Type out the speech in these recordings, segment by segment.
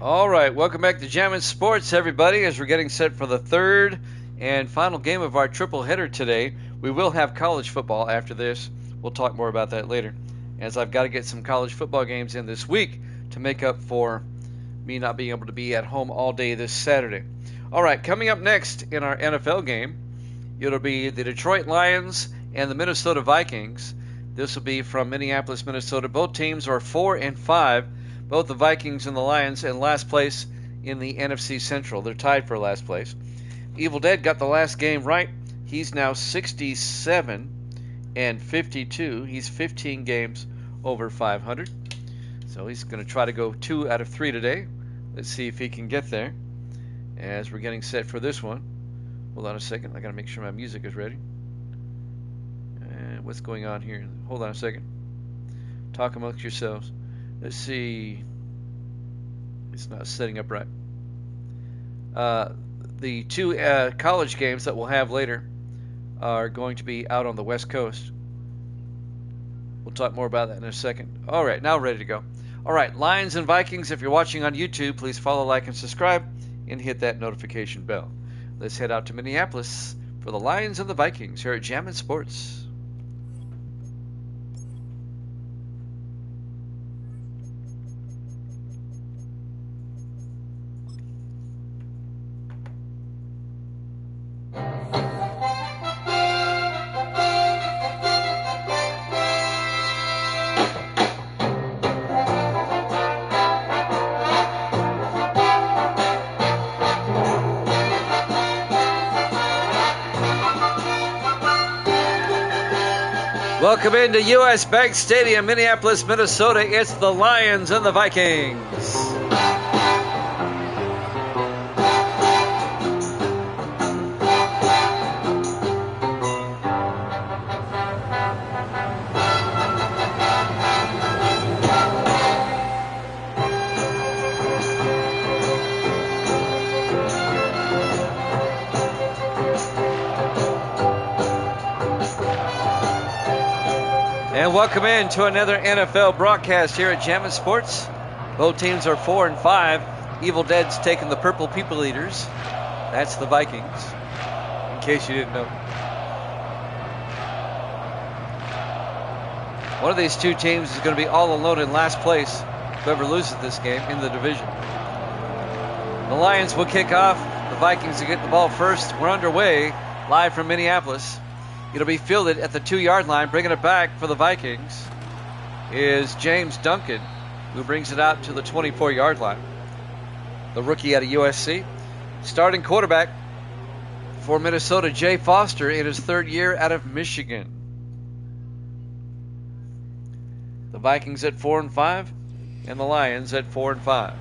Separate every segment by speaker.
Speaker 1: All right, welcome back to Jammin' Sports, everybody, as we're getting set for the third and final game of our triple header today. We will have college football after this. We'll talk more about that later, as I've got to get some college football games in this week to make up for me not being able to be at home all day this Saturday. All right, coming up next in our NFL game, it'll be the Detroit Lions and the Minnesota Vikings. This will be from Minneapolis, Minnesota. Both teams are 4-5. Both the Vikings and the Lions in last place in the NFC Central. They're tied for last place. Evil Dead got the last game right. He's now 67-52. He's 15 games over 500. So he's going to try to go 2 out of 3 today. Let's see if he can get there as we're getting set for this one. Hold on a second. I got to make sure my music is ready. And what's going on here? Hold on a second. Talk amongst yourselves. Let's see. It's not setting up right. The two college games that we'll have later are going to be out on the West Coast. We'll talk more about that in a second. All right, now ready to go. All right, Lions and Vikings, if you're watching on YouTube, please follow, like, and subscribe, and hit that notification bell. Let's head out to Minneapolis for the Lions and the Vikings here at Jammin' Sports. Welcome into U.S. Bank Stadium, Minneapolis, Minnesota. It's the Lions and the Vikings. And welcome in to another NFL broadcast here at Jammin' Sports. Both teams are 4-5. Evil Dead's taking the Purple People Eaters. That's the Vikings, in case you didn't know. One of these two teams is going to be all alone in last place, whoever loses this game, in the division. The Lions will kick off. The Vikings will get the ball first. We're underway, live from Minneapolis. It'll be fielded at the 2-yard line. Bringing it back for the Vikings is James Duncan, who brings it out to the 24-yard line. The rookie out of USC. Starting quarterback for Minnesota, Jay Foster, in his third year out of Michigan. The Vikings at 4-5, and the Lions at 4-5.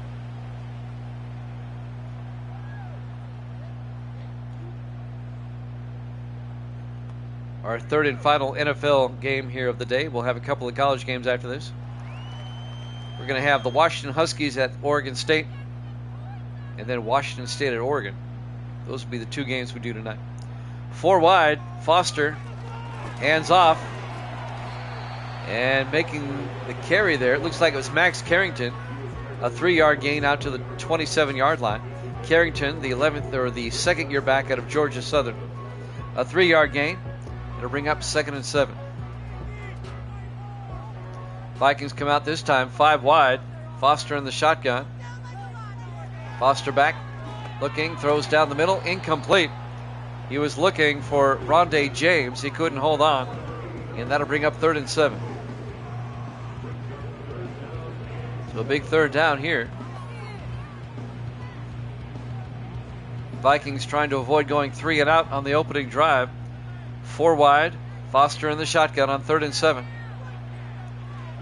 Speaker 1: Our third and final NFL game here of the day. We'll have a couple of college games after this. We're going to have the Washington Huskies at Oregon State, and then Washington State at Oregon. Those will be the two games we do tonight. 4 wide, Foster, hands off, and making the carry there. It looks like it was Max Carrington. A 3-yard gain out to the 27-yard line. Carrington, the 11th or the second-year back out of Georgia Southern. A 3-yard gain. It'll bring up 2nd and 7. Vikings come out this time 5 wide. Foster in the shotgun. Foster back, looking, throws down the middle, incomplete. He was looking for Rondé James. He couldn't hold on, and that'll bring up 3rd and 7. So a big third down here. Vikings trying to avoid going 3 and out on the opening drive. 4 wide, Foster in the shotgun on 3rd and 7.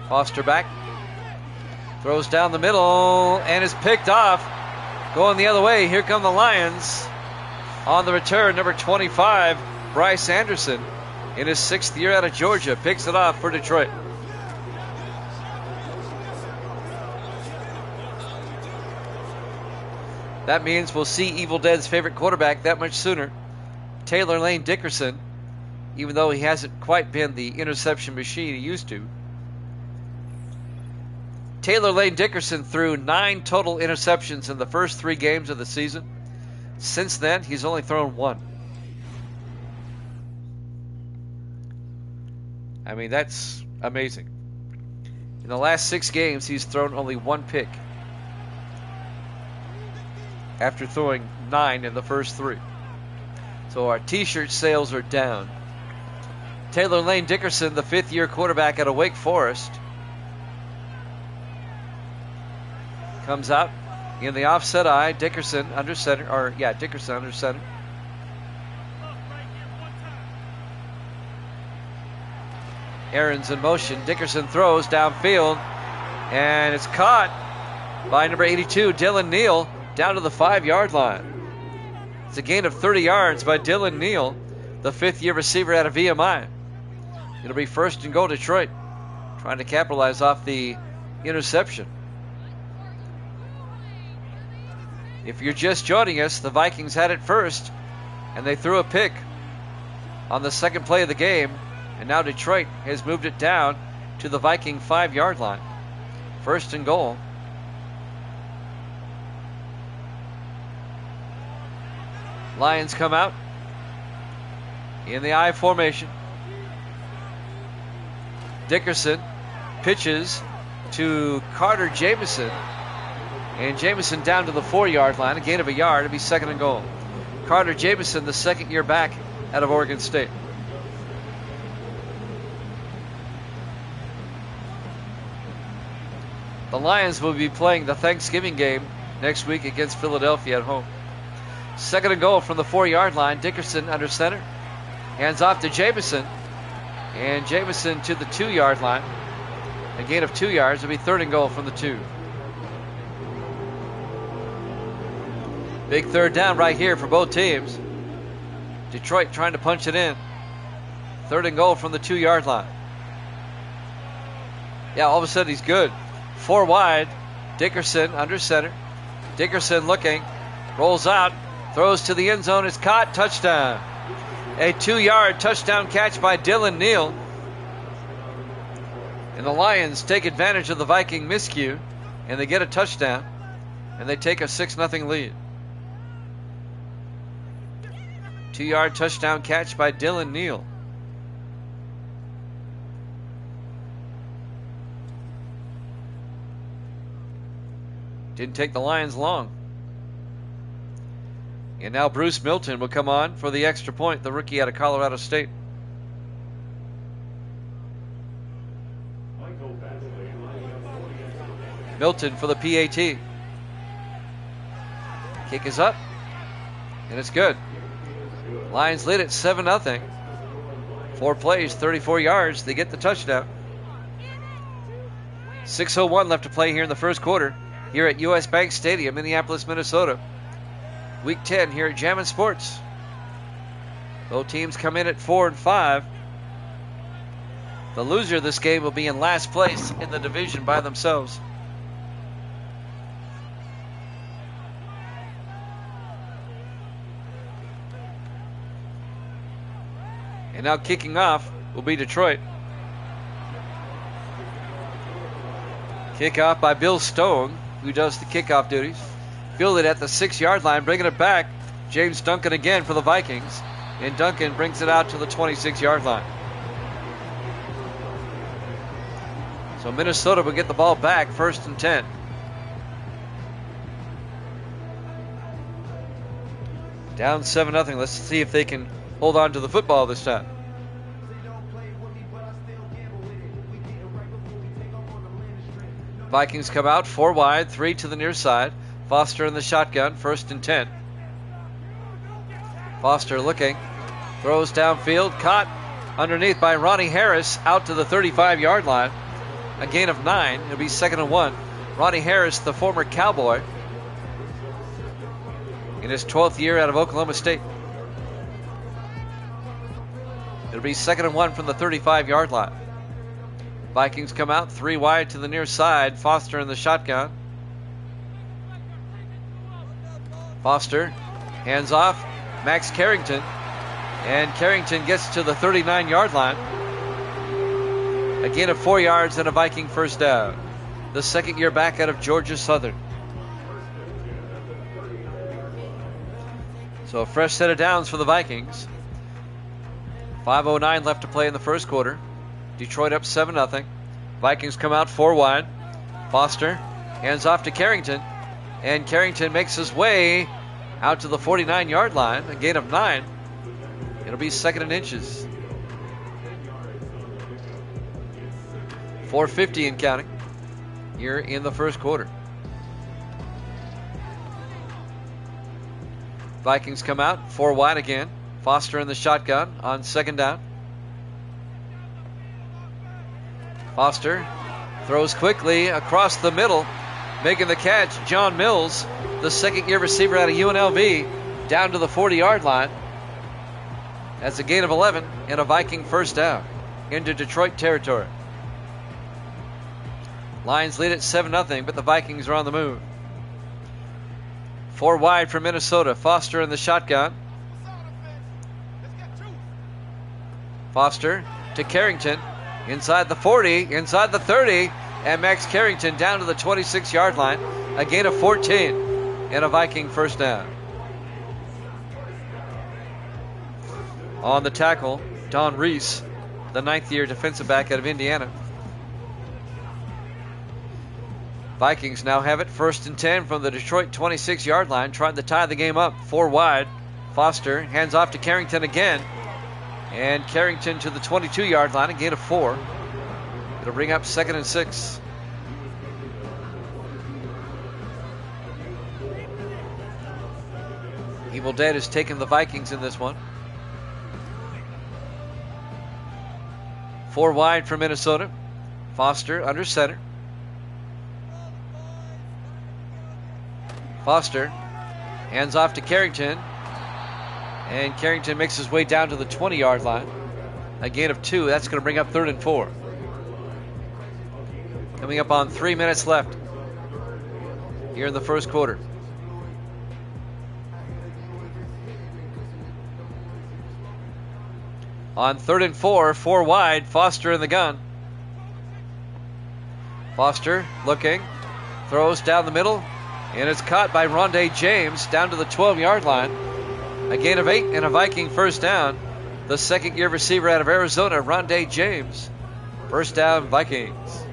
Speaker 1: Foster back, throws down the middle, and is picked off. Going the other way, here come the Lions. On the return, number 25, Bryce Anderson, in his 6th year out of Georgia, picks it off for Detroit. That means we'll see Evil Dead's favorite quarterback that much sooner, Taylor Lane Dickerson, even though he hasn't quite been the interception machine he used to. Taylor Lane Dickerson threw 9 total interceptions in the first 3 games of the season. Since then, he's only thrown 1. I mean, that's amazing. In the last 6 games, he's thrown only 1 pick after throwing 9 in the first 3. So our t-shirt sales are down. Taylor Lane Dickerson, the 5th-year quarterback out of Wake Forest, comes out in the offset eye. Dickerson under center. Dickerson under center. Aaron's in motion. Dickerson throws downfield, and it's caught by number 82, Dylan Neal, down to the 5-yard line. It's a gain of 30 yards by Dylan Neal, the 5th-year receiver out of VMI. It'll be 1st and goal Detroit, trying to capitalize off the interception. If you're just joining us, the Vikings had it first, and they threw a pick on the second play of the game, and now Detroit has moved it down to the Viking 5-yard line. 1st and goal. Lions come out in the I formation. Dickerson pitches to Carter Jamison, and Jamison down to the 4-yard line, a gain of a yard. It'll be 2nd and goal. Carter Jamison, the 2nd-year back out of Oregon State. The Lions will be playing the Thanksgiving game next week against Philadelphia at home. 2nd and goal from the 4-yard line. Dickerson under center. Hands off to Jamison. And Jamison to the 2-yard line. A gain of 2 yards. It'll be 3rd and goal from the 2. Big 3rd down right here for both teams. Detroit trying to punch it in. 3rd and goal from the 2-yard line. Yeah, all of a sudden he's good. 4 wide. Dickerson under center. Dickerson looking. Rolls out. Throws to the end zone. It's caught. Touchdown. A 2-yard touchdown catch by Dylan Neal. And the Lions take advantage of the Viking miscue, and they get a touchdown, and they take a 6-0 lead. 2-yard touchdown catch by Dylan Neal. Didn't take the Lions long. And now Bruce Milton will come on for the extra point, the rookie out of Colorado State. Milton for the PAT. Kick is up, and it's good. Lions lead it 7-0. 4 plays, 34 yards. They get the touchdown. 6:01 left to play here in the first quarter here at US Bank Stadium, Minneapolis, Minnesota. Week 10 here at Jammin' Sports. Both teams come in at 4 and 5. The loser of this game will be in last place in the division by themselves. And now kicking off will be Detroit. Kickoff by Bill Stone, who does the kickoff duties. Fielded at the 6-yard line, bringing it back. James Duncan again for the Vikings. And Duncan brings it out to the 26-yard line. So Minnesota will get the ball back, 1st and 10. Down 7-0. Let's see if they can hold on to the football this time. Vikings come out 4 wide, 3 to the near side. Foster in the shotgun, 1st and 10. Foster looking, throws downfield, caught underneath by Ronnie Harris, out to the 35-yard line. A gain of 9. It'll be 2nd and 1. Ronnie Harris, the former Cowboy, in his 12th year out of Oklahoma State. It'll be 2nd and 1 from the 35-yard line. Vikings come out 3 wide to the near side. Foster in the shotgun. Foster hands off. Max Carrington. And Carrington gets to the 39-yard line. A gain of 4 yards and a Viking 1st down. the second year back out of Georgia Southern. So a fresh set of downs for the Vikings. 5:09 left to play in the first quarter. Detroit up 7-0. Vikings come out 4 wide. Foster hands off to Carrington, and Carrington makes his way out to the 49-yard line, a gain of 9. It'll be second and inches. 4:50 and counting here in the first quarter. Vikings come out 4 wide again. Foster in the shotgun on second down. Foster throws quickly across the middle, making the catch. John Mills, the second-year receiver out of UNLV, down to the 40-yard line. That's a gain of 11 and a Viking first down into Detroit territory. Lions lead at 7-0, but the Vikings are on the move. 4 wide for Minnesota. Foster in the shotgun. Foster to Carrington. Inside the 40, inside the 30, and Max Carrington down to the 26-yard line. A gain of 14 and a Viking first down. On the tackle, Don Reese, the 9th-year defensive back out of Indiana. Vikings now have it 1st and 10 from the Detroit 26-yard line, trying to tie the game up. 4 wide. Foster hands off to Carrington again. And Carrington to the 22-yard line, a gain of 4. It'll bring up 2nd and 6. Evil Dead has taken the Vikings in this one. 4 wide for Minnesota. Foster under center. Foster hands off to Carrington. And Carrington makes his way down to the 20-yard line. A gain of 2. That's going to bring up 3rd and 4. Coming up on 3 minutes left here in the first quarter. On 3rd and 4, 4 wide, Foster in the gun. Foster looking, throws down the middle, and it's caught by Rondé James down to the 12-yard line. A gain of 8 and a Viking first down. The second-year receiver out of Arizona, Rondé James. First down, Vikings.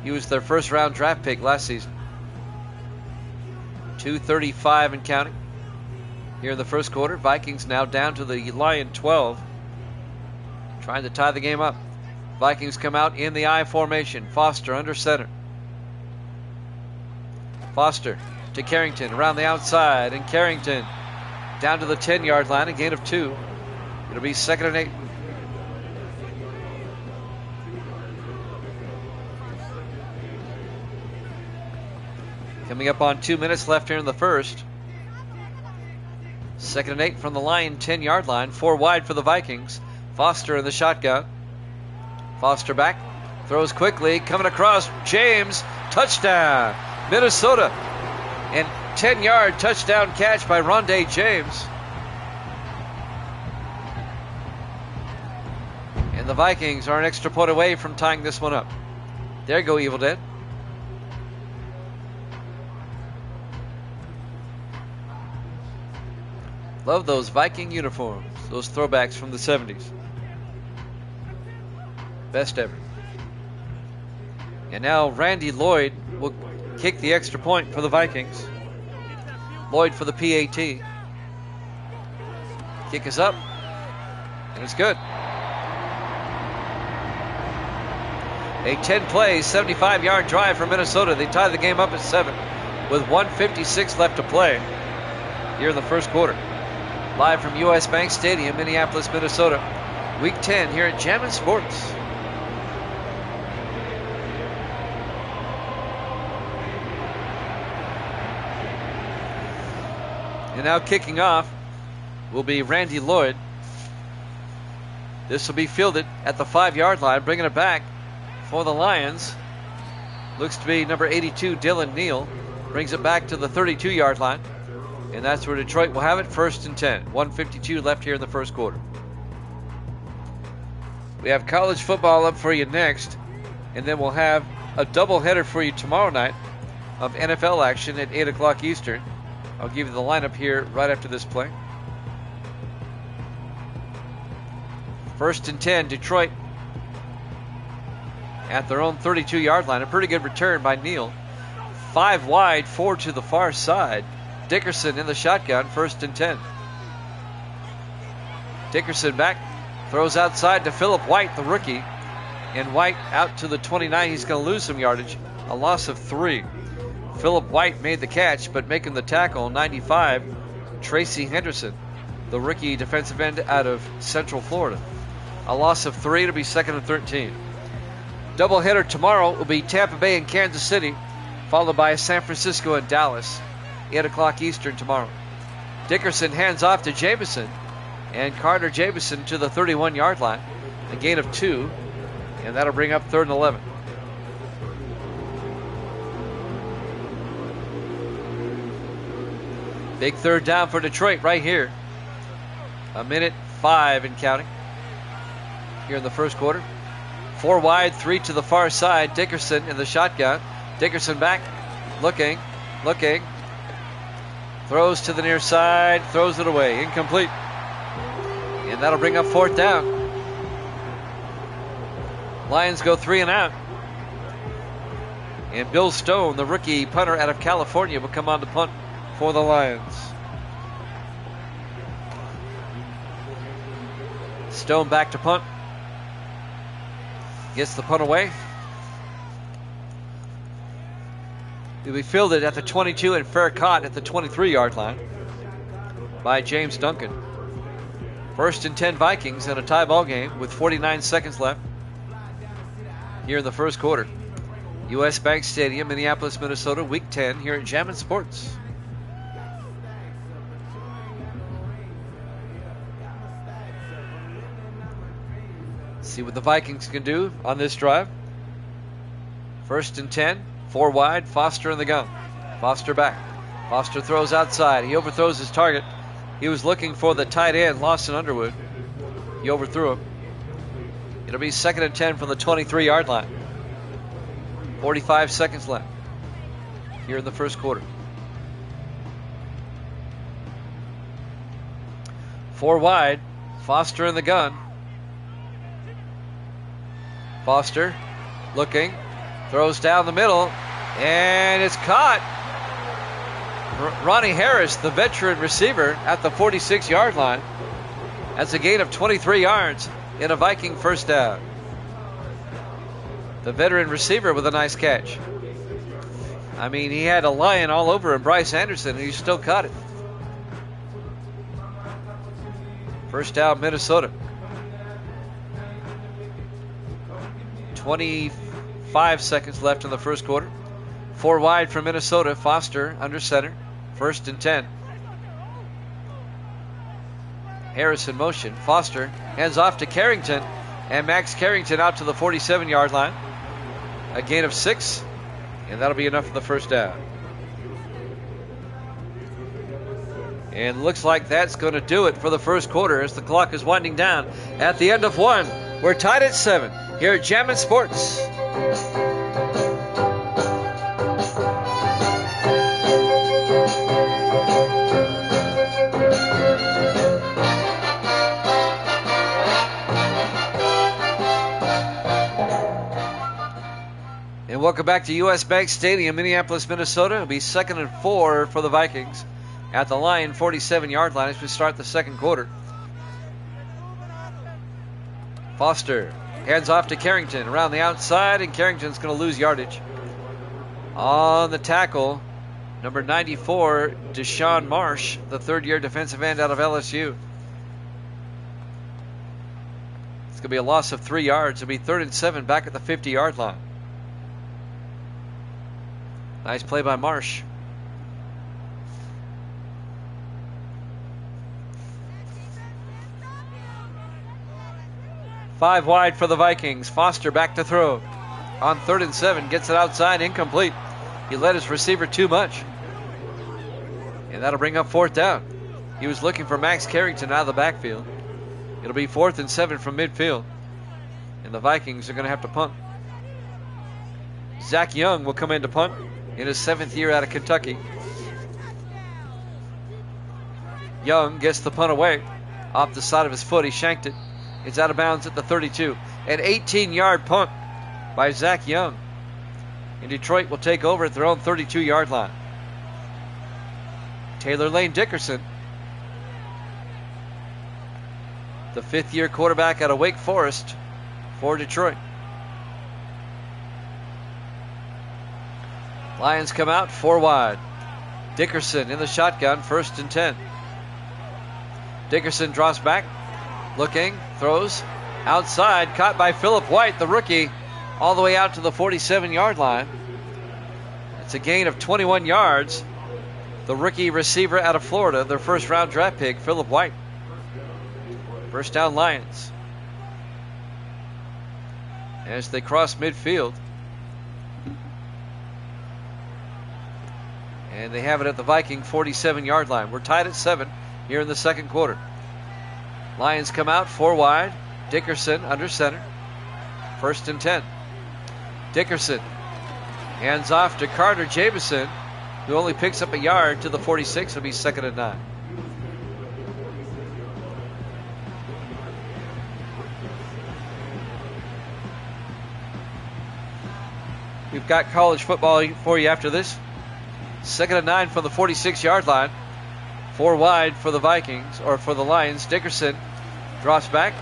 Speaker 1: He was their first-round draft pick last season. 2:35 and counting here in the first quarter. Vikings now down to the Lion 12. Trying to tie the game up. Vikings come out in the I formation. Foster under center. Foster to Carrington around the outside, and Carrington down to the 10-yard line, a gain of 2. It'll be 2nd and 8. Coming up on 2 minutes left here in the first. 2nd and 8 from the Lion 10-yard line. 4 wide for the Vikings. Foster in the shotgun. Foster back. Throws quickly. Coming across. James. Touchdown. Minnesota. And 10-yard touchdown catch by Rondé James. And the Vikings are an extra point away from tying this one up. There you go, Evil Dead. Love those Viking uniforms. Those throwbacks from the 70s. Best ever. And now Randy Lloyd will kick the extra point for the Vikings. Lloyd for the PAT. Kick is up. And it's good. A 10-play, 75-yard drive for Minnesota. They tie the game up at 7 with 1:56 left to play here in the first quarter. Live from U.S. Bank Stadium, Minneapolis, Minnesota. Week 10 here at Jammin' Sports. And now kicking off will be Randy Lloyd. This will be fielded at the 5-yard line, bringing it back for the Lions. Looks to be number 82, Dylan Neal. Brings it back to the 32-yard line. And that's where Detroit will have it, 1st and 10. 1:52 left here in the first quarter. We have college football up for you next. And then we'll have a doubleheader for you tomorrow night of NFL action at 8 o'clock Eastern. I'll give you the lineup here right after this play. 1st and 10, Detroit at their own 32-yard line. A pretty good return by Neal. 5 wide, 4 to the far side. Dickerson in the shotgun, 1st and 10. Dickerson back, throws outside to Philip White, the rookie. And White out to the 29. He's going to lose some yardage. A loss of 3. Philip White made the catch, but making the tackle, 95, Tracy Henderson, the rookie defensive end out of Central Florida. A loss of 3 to be 2nd and 13. Doubleheader tomorrow will be Tampa Bay and Kansas City, followed by San Francisco and Dallas, 8 o'clock Eastern tomorrow. Dickerson hands off to Jameson, and Carter Jameson to the 31-yard line. A gain of 2, and that'll bring up 3rd and 11. Big 3rd down for Detroit right here. 1:05 and counting here in the first quarter. 4 wide, 3 to the far side. Dickerson in the shotgun. Dickerson back, looking. Throws to the near side, throws it away, incomplete. And that'll bring up 4th down. Lions go 3 and out. And Bill Stone, the rookie punter out of California, will come on to punt for the Lions. Stone back to punt. Gets the punt away. It'll be fielded at the 22 and fair caught at the 23-yard line by James Duncan. 1st and 10 Vikings in a tie ball game with 49 seconds left here in the first quarter. U.S. Bank Stadium, Minneapolis, Minnesota, Week 10 here at Jammin' Sports. See what the Vikings can do on this drive. 1st and 10, 4 wide, Foster in the gun. Foster back. Foster throws outside. He overthrows his target. He was looking for the tight end, Lawson Underwood. He overthrew him. It'll be 2nd and 10 from the 23-yard line. 45 seconds left here in the first quarter. 4 wide, Foster in the gun. Foster looking, throws down the middle, and it's caught. Ronnie Harris, the veteran receiver, at the 46-yard line. That's a gain of 23 yards in a Viking 1st down. The veteran receiver with a nice catch. I mean, he had a lion all over him, Bryce Anderson, and he still caught it. 1st down, Minnesota. 25 seconds left in the first quarter. 4 wide for Minnesota. Foster under center. 1st and 10. Harris in motion. Foster hands off to Carrington. And Max Carrington out to the 47-yard line. A gain of 6. And that'll be enough for the 1st down. And looks like that's going to do it for the first quarter as the clock is winding down. At the end of 1, we're tied at 7 here at Jammin' Sports. And welcome back to U.S. Bank Stadium, Minneapolis, Minnesota. It'll be 2nd and 4 for the Vikings at the Lion 47-yard line as we start the second quarter. Foster hands off to Carrington around the outside, and Carrington's going to lose yardage. On the tackle, number 94, Deshaun Marsh, the 3rd-year defensive end out of LSU. It's going to be a loss of 3 yards. It'll be 3rd and 7 back at the 50-yard line. Nice play by Marsh. Five wide for the Vikings. Foster back to throw. On 3rd and 7, gets it outside, incomplete. He led his receiver too much. And that'll bring up 4th down. He was looking for Max Carrington out of the backfield. It'll be 4th and 7 from midfield. And the Vikings are going to have to punt. Zach Young will come in to punt in his 7th year out of Kentucky. Young gets the punt away. Off the side of his foot, he shanked it. It's out of bounds at the 32. An 18-yard punt by Zach Young. And Detroit will take over at their own 32-yard line. Taylor Lane Dickerson, the 5th-year quarterback out of Wake Forest for Detroit. Lions come out 4 wide. Dickerson in the shotgun, 1st and 10. Dickerson draws back, looking, throws, outside, caught by Philip White, the rookie, all the way out to the 47-yard line. It's a gain of 21 yards. The rookie receiver out of Florida, their 1st-round draft pick, Philip White. First down, Lions. As they cross midfield. And they have it at the Viking 47-yard line. We're tied at 7 here in the 2nd quarter. Lions come out 4 wide. Dickerson under center. 1st and 10. Dickerson hands off to Carter Jamison, who only picks up a yard to the 46. It'll be 2nd and 9. We've got college football for you after this. 2nd and 9 from the 46-yard line. 4 wide for the Vikings, or for the Lions. Dickerson drops back.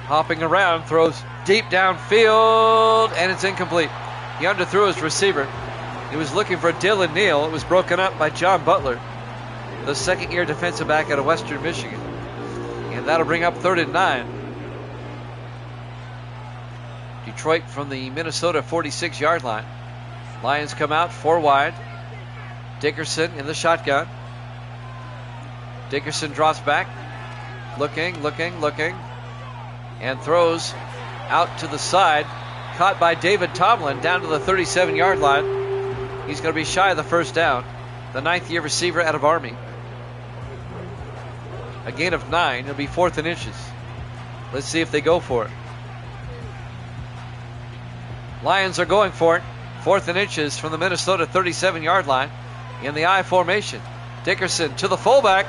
Speaker 1: Hopping around, throws deep downfield, and it's incomplete. He underthrew his receiver. He was looking for Dylan Neal. It was broken up by John Butler, the 2nd-year defensive back out of Western Michigan. And that'll bring up 3rd and 9. Detroit from the Minnesota 46-yard line. Lions come out 4 wide. Dickerson in the shotgun. Dickerson drops back. Looking, and throws out to the side. Caught by David Tomlin down to the 37-yard line. He's going to be shy of the 1st down. The 9th-year receiver out of Army. A gain of 9. It'll be 4th and inches. Let's see if they go for it. Lions are going for it. 4th and inches from the Minnesota 37-yard line in the I formation. Dickerson to the fullback.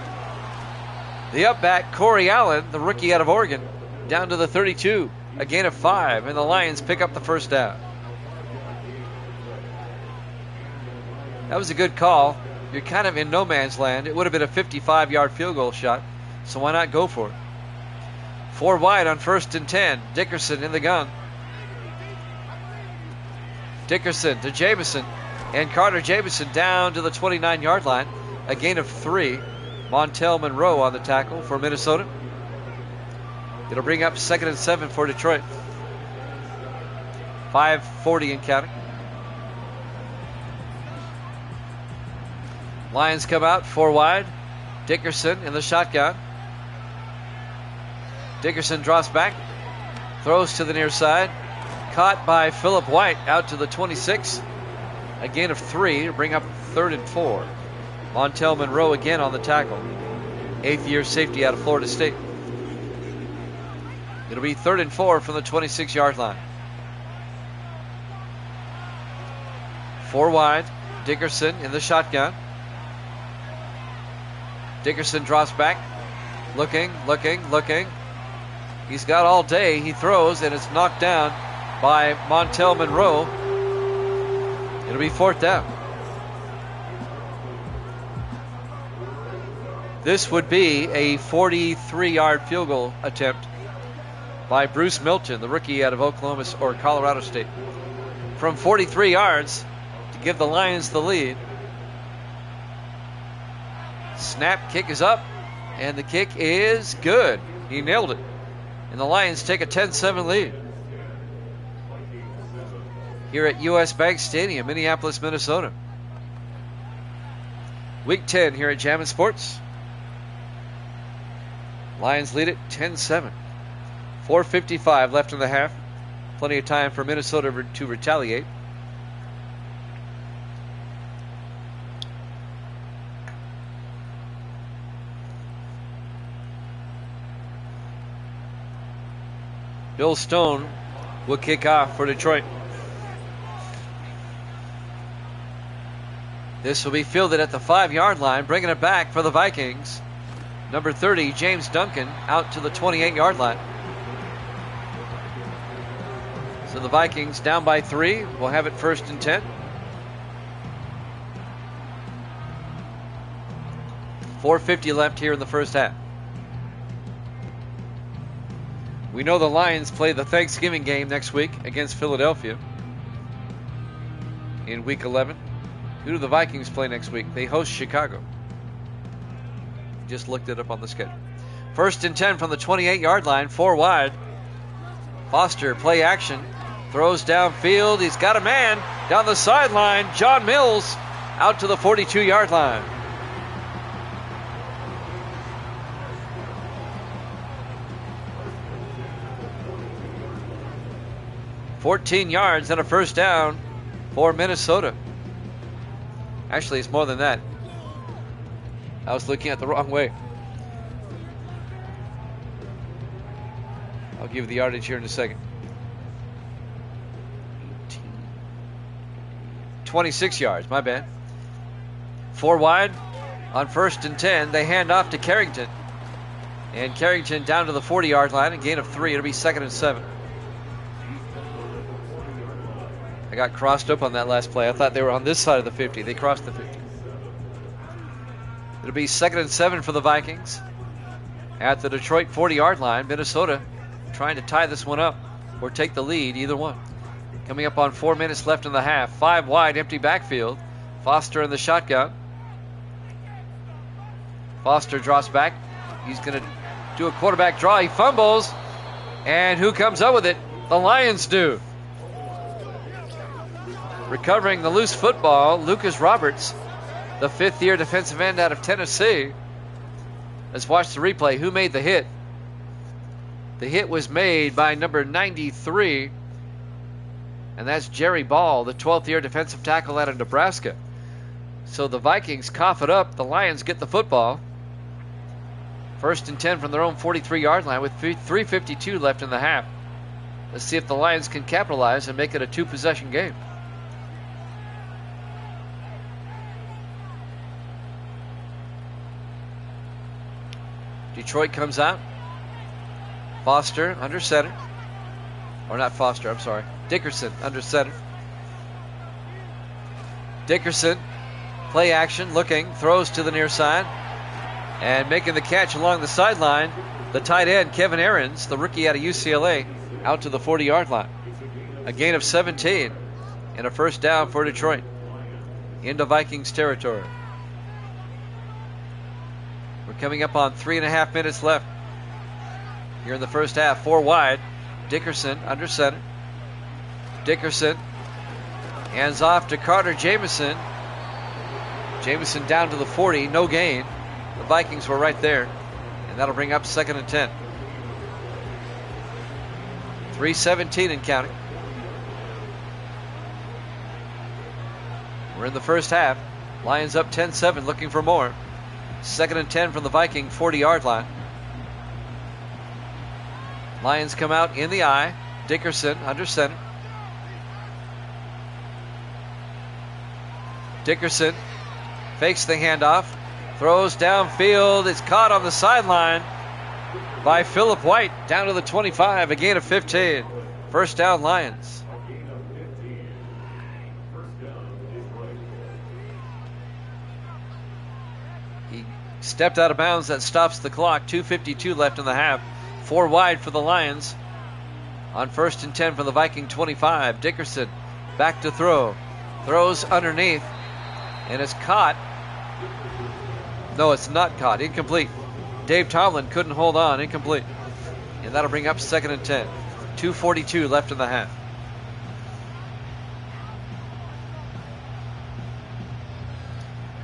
Speaker 1: The up back, Corey Allen, the rookie out of Oregon, down to the 32. A gain of 5, and the Lions pick up the 1st down. That was a good call. You're kind of in no man's land. It would have been a 55-yard field goal shot, so why not go for it? 4 wide on 1st and 10. Dickerson in the gun. Dickerson to Jamison, and Carter Jamison down to the 29-yard line. A gain of 3. Montel Monroe on the tackle for Minnesota. It'll bring up 2nd and 7 for Detroit. 5:40 and counting. Lions come out 4 wide. Dickerson in the shotgun. Dickerson drops back. Throws to the near side. Caught by Philip White out to the 26. A gain of 3 to bring up 3rd and 4. Montel Monroe again on the tackle. 8th-year safety out of Florida State. It'll be 3rd and 4 from the 26-yard line. 4 wide. Dickerson in the shotgun. Dickerson drops back. Looking. He's got all day. He throws, and it's knocked down by Montel Monroe. It'll be 4th down. This would be a 43-yard field goal attempt by Bruce Milton, the rookie out of Oklahoma or Colorado State. From 43 yards to give the Lions the lead. Snap, kick is up, and the kick is good. He nailed it. And the Lions take a 10-7 lead. Here at US Bank Stadium, Minneapolis, Minnesota. Week 10 here at Jammin' Sports. Lions lead it 10-7. 4:55 left in the half. Plenty of time for Minnesota to retaliate. Bill Stone will kick off for Detroit. This will be fielded at the 5-yard line, bringing it back for the Vikings. Number 30, James Duncan, out to the 28-yard line. So the Vikings down by 3. We'll have it 1st and 10. 4:50 left here in the first half. We know the Lions play the Thanksgiving game next week against Philadelphia in Week 11. Who do the Vikings play next week? They host Chicago. Just looked it up on the schedule. 1st and 10 from the 28-yard line, 4 wide. Foster, play action, throws downfield. He's got a man down the sideline. John Mills out to the 42-yard line. $14 yards and a first down for Minnesota. Actually, it's more than that. I was looking at the wrong way. I'll give you the yardage here in a second. 26 yards, my bad. 4 wide on 1st and 10. They hand off to Carrington. And Carrington down to the 40-yard line, a gain of 3. It'll be 2nd and 7. I got crossed up on that last play. I thought they were on this side of the 50. They crossed the 50. It'll be 2nd and 7 for the Vikings at the Detroit 40-yard line. Minnesota trying to tie this one up or take the lead, either one. Coming up on 4 minutes left in the half. 5 wide, empty backfield. Foster in the shotgun. Foster drops back. He's going to do a quarterback draw. He fumbles. And who comes up with it? The Lions do. Recovering the loose football, Lucas Roberts, the 5th-year defensive end out of Tennessee. Let's watch the replay. Who made the hit? The hit was made by number 93, and that's Jerry Ball, the 12th-year defensive tackle out of Nebraska. So the Vikings cough it up. The Lions get the football. 1st and 10 from their own 43-yard line with 3:52 left in the half. Let's see if the Lions can capitalize and make it a 2-possession game. Detroit comes out. Foster under center. Or not Foster, I'm sorry. Dickerson under center. Dickerson, play action, looking, throws to the near side. And making the catch along the sideline, the tight end, Kevin Aarons, the rookie out of UCLA, out to the 40-yard line. A gain of 17 and a first down for Detroit into Vikings territory. We're coming up on 3.5 minutes left here in the first half. 4 wide. Dickerson under center. Dickerson hands off to Carter Jamison. Jamison down to the 40, no gain. The Vikings were right there, and that'll bring up 2nd and 10. 3:17 and counting. We're in the first half. Lions up 10-7, looking for more. 2nd and 10 from the Viking 40-yard line. Lions come out in the eye. Dickerson under center. Dickerson fakes the handoff. Throws downfield. It's caught on the sideline by Phillip White down to the 25. A gain of 15. First down, Lions. He stepped out of bounds. That stops the clock. 2:52 left in the half. 4 wide for the Lions. On 1st and 10 from the Viking 25. Dickerson back to throw. Throws underneath. And it's caught. No, it's not caught. Incomplete. Dave Tomlin couldn't hold on. Incomplete. And that'll bring up 2nd and 10. 2:42 left in the half.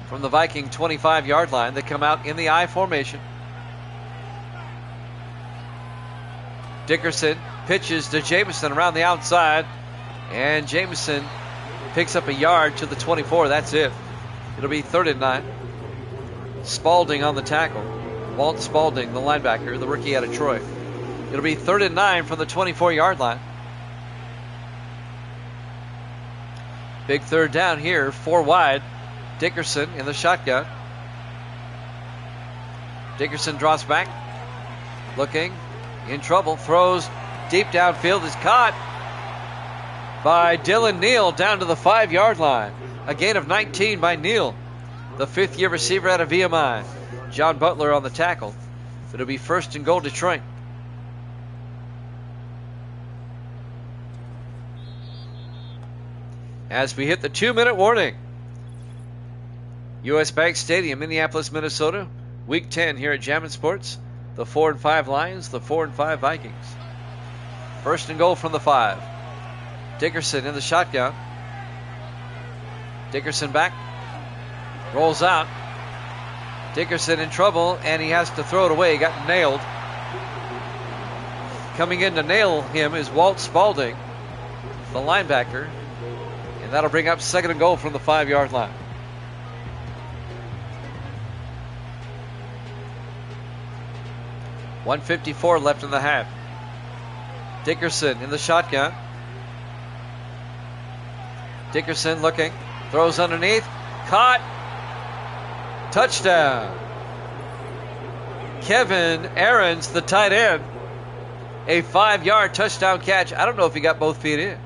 Speaker 1: From the Viking 25-yard line, they come out in the I formation. Dickerson pitches to Jamison around the outside. And Jamison picks up a yard to the 24. That's it. It'll be 3rd and 9. Spalding on the tackle. Walt Spalding, the linebacker, the rookie out of Troy. It'll be 3rd and 9 from the 24-yard line. Big third down here, 4 wide. Dickerson in the shotgun. Dickerson drops back. Looking. In trouble. Throws deep downfield. Is caught by Dylan Neal down to the 5-yard line. A gain of 19 by Neal, the 5th-year receiver out of VMI. John Butler on the tackle. It'll be 1st and goal Detroit. As we hit the 2-minute warning. U.S. Bank Stadium, Minneapolis, Minnesota. Week 10 here at Jammin' Sports. The 4-5 Lions, the 4-5 Vikings. 1st and goal from the 5. Dickerson in the shotgun. Dickerson back. Rolls out. Dickerson in trouble, and he has to throw it away. He got nailed. Coming in to nail him is Walt Spalding, the linebacker. And that'll bring up 2nd and goal from the 5-yard line. .154 left in the half. Dickerson in the shotgun. Dickerson looking. Throws underneath. Caught. Touchdown. Kevin Aarons, the tight end. A 5-yard touchdown catch. I don't know if he got both feet in.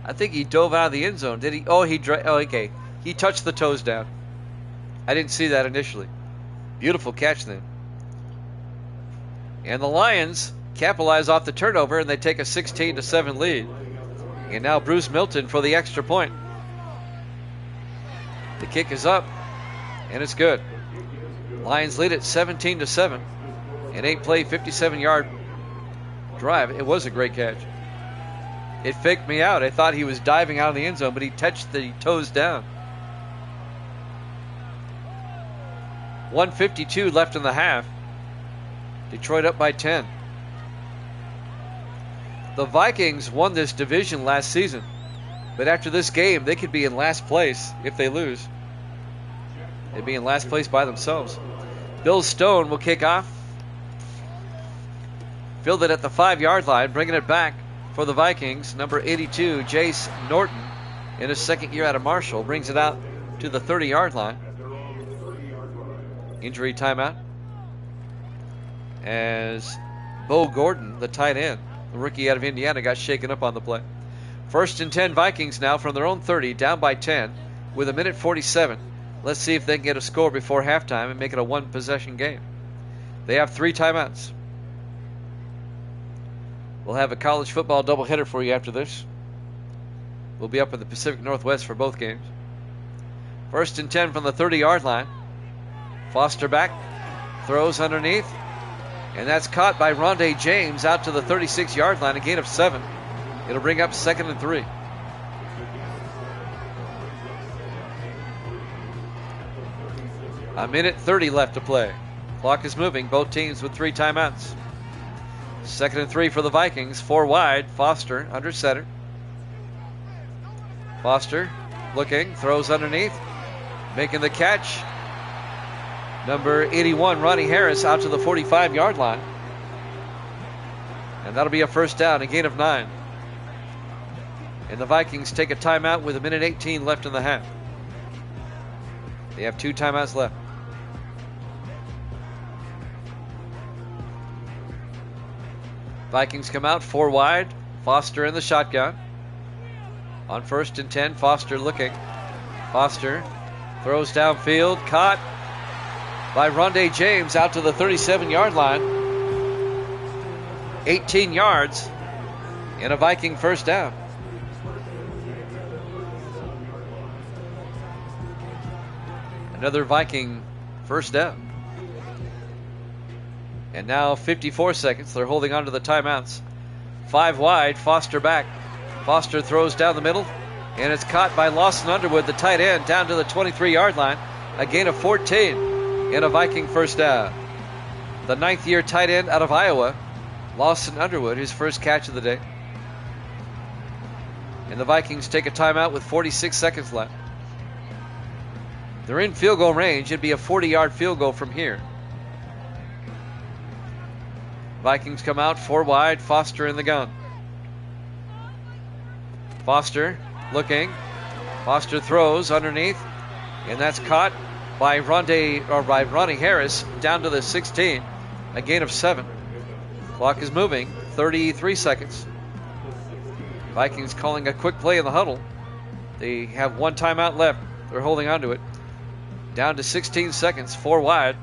Speaker 1: I think he dove out of the end zone. Did he? Oh, okay. He touched the toes down. I didn't see that initially. Beautiful catch then. And the Lions capitalize off the turnover, and they take a 16-7 lead. And now Bruce Milton for the extra point. The kick is up, and it's good. Lions lead it 17-7. An 8-play, 57-yard drive. It was a great catch. It faked me out. I thought he was diving out of the end zone, but he touched the toes down. 1:52 left in the half. Detroit up by 10. The Vikings won this division last season, but after this game, they could be in last place if they lose. They'd be in last place by themselves. Bill Stone will kick off. Fielded at the 5-yard line, bringing it back for the Vikings. Number 82, Jace Norton, in his 2nd year out of Marshall, brings it out to the 30-yard line. Injury timeout. As Bo Gordon, the tight end, the rookie out of Indiana, got shaken up on the play. 1st and 10 Vikings now from their own 30, down by 10 with 1:47. Let's see if they can get a score before halftime and make it a 1-possession game. They have 3 timeouts. We'll have a college football doubleheader for you after this. We'll be up in the Pacific Northwest for both games. 1st and 10 from the 30-yard line. Foster back, throws underneath, and that's caught by Rondé James out to the 36-yard line, a gain of 7. It'll bring up 2nd and 3. A 1:30 left to play. Clock is moving, both teams with 3 timeouts. 2nd and 3 for the Vikings, 4 wide. Foster under center. Foster looking, throws underneath, making the catch. Number 81, Ronnie Harris, out to the 45-yard line. And that'll be a 1st down, a gain of 9. And the Vikings take a timeout with 1:18 left in the half. They have 2 timeouts left. Vikings come out 4 wide. Foster in the shotgun. On 1st and 10, Foster looking. Foster throws downfield, caught by Rondé James out to the 37-yard line. 18 yards and a Viking 1st down. Another Viking 1st down. And now 54 seconds. They're holding on to the timeouts. 5 wide. Foster back. Foster throws down the middle. And it's caught by Lawson Underwood, the tight end, down to the 23-yard line. A gain of 14 and a Viking 1st down. The 9th-year tight end out of Iowa, Lawson Underwood, his 1st catch of the day. And the Vikings take a timeout with 46 seconds left. They're in field goal range. It'd be a 40-yard field goal from here. Vikings come out 4 wide. Foster in the gun. Foster looking. Foster throws underneath. And that's caught by Ronnie Harris down to the 16. A gain of 7. Clock is moving. 33 seconds. Vikings calling a quick play in the huddle. They have one timeout left. They're holding on to it. Down to 16 seconds. 4 wide.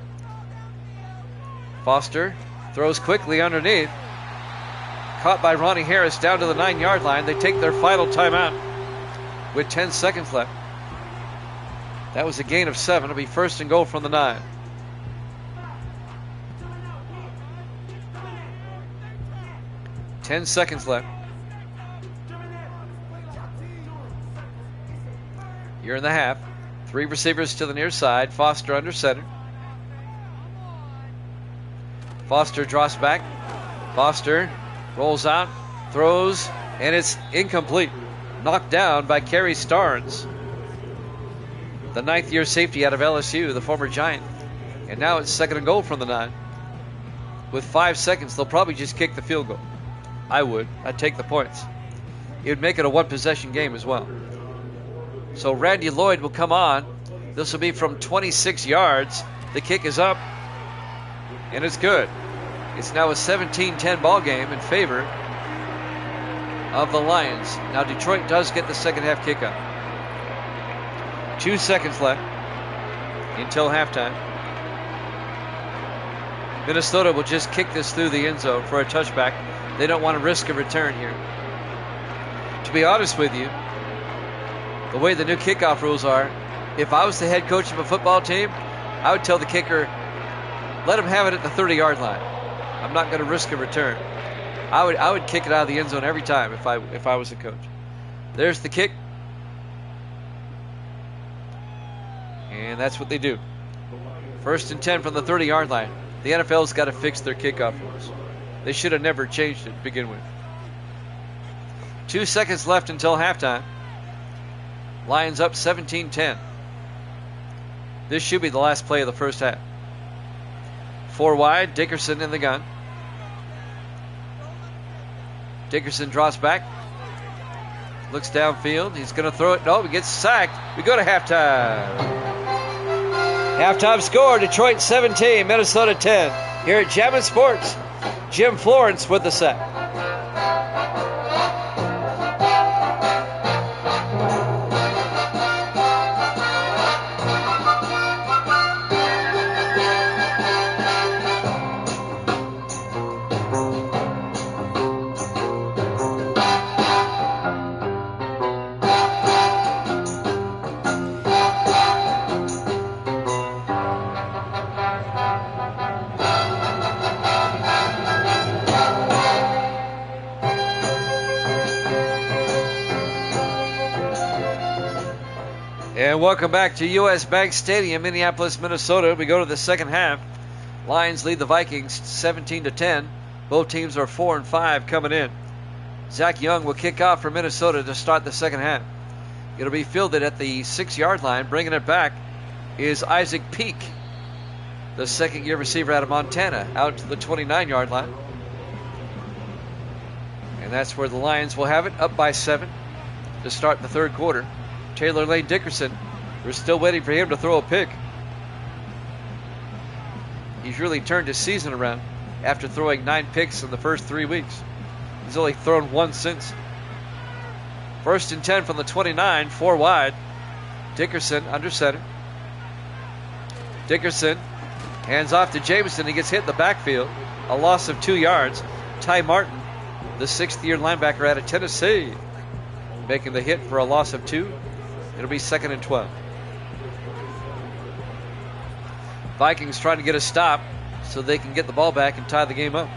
Speaker 1: Foster throws quickly underneath. Caught by Ronnie Harris down to the 9-yard line. They take their final timeout with 10 seconds left. That was a gain of 7. It'll be first and goal from the 9. Ten seconds left. Here in the half. 3 receivers to the near side. Foster under center. Foster draws back. Foster rolls out, throws, and it's incomplete. Knocked down by Kerry Starnes, the 9th-year safety out of LSU, the former Giant. And now it's second and goal from the 9. With 5 seconds, they'll probably just kick the field goal. I would. I'd take the points. It would make it a one-possession game as well. So Randy Lloyd will come on. This will be from 26 yards. The kick is up, and it's good. It's now a 17-10 ball game in favor of the Lions. Now Detroit does get the second half kickoff. 2 seconds left until halftime. Minnesota will just kick this through the end zone for a touchback. They don't want to risk a return here. To be honest with you, the way the new kickoff rules are, if I was the head coach of a football team, I would tell the kicker, let him have it at the 30-yard line. I'm not going to risk a return. I would kick it out of the end zone every time if I was the coach. There's the kick. And that's what they do. First and 10 from the 30-yard line. The NFL's got to fix their kickoff rules. They should have never changed it to begin with. 2 seconds left until halftime. Lions up 17-10. This should be the last play of the first half. 4 wide, Dickerson in the gun. Dickerson draws back. Looks downfield. He's going to throw it. No, he gets sacked. We go to halftime. Halftime score, Detroit 17, Minnesota 10. Here at Jammin' Sports, Jim Florence with the set. And welcome back to U.S. Bank Stadium, Minneapolis, Minnesota. We go to the second half. Lions lead the Vikings 17-10. Both teams are 4-5 coming in. Zach Young will kick off for Minnesota to start the second half. It'll be fielded at the 6-yard line. Bringing it back is Isaac Peak, the second-year receiver out of Montana, out to the 29-yard line. And that's where the Lions will have it, up by 7 to start the third quarter. Taylor Lane Dickerson, we're still waiting for him to throw a pick. He's really turned his season around after throwing 9 picks in the first 3 weeks. He's only thrown 1 since. First and 10 from the 29, 4 wide. Dickerson under center. Dickerson hands off to Jameson. He gets hit in the backfield. A loss of 2 yards. Ty Martin, the 6th-year linebacker out of Tennessee, making the hit for a loss of 2. It'll be second and 12. Vikings trying to get a stop so they can get the ball back and tie the game up.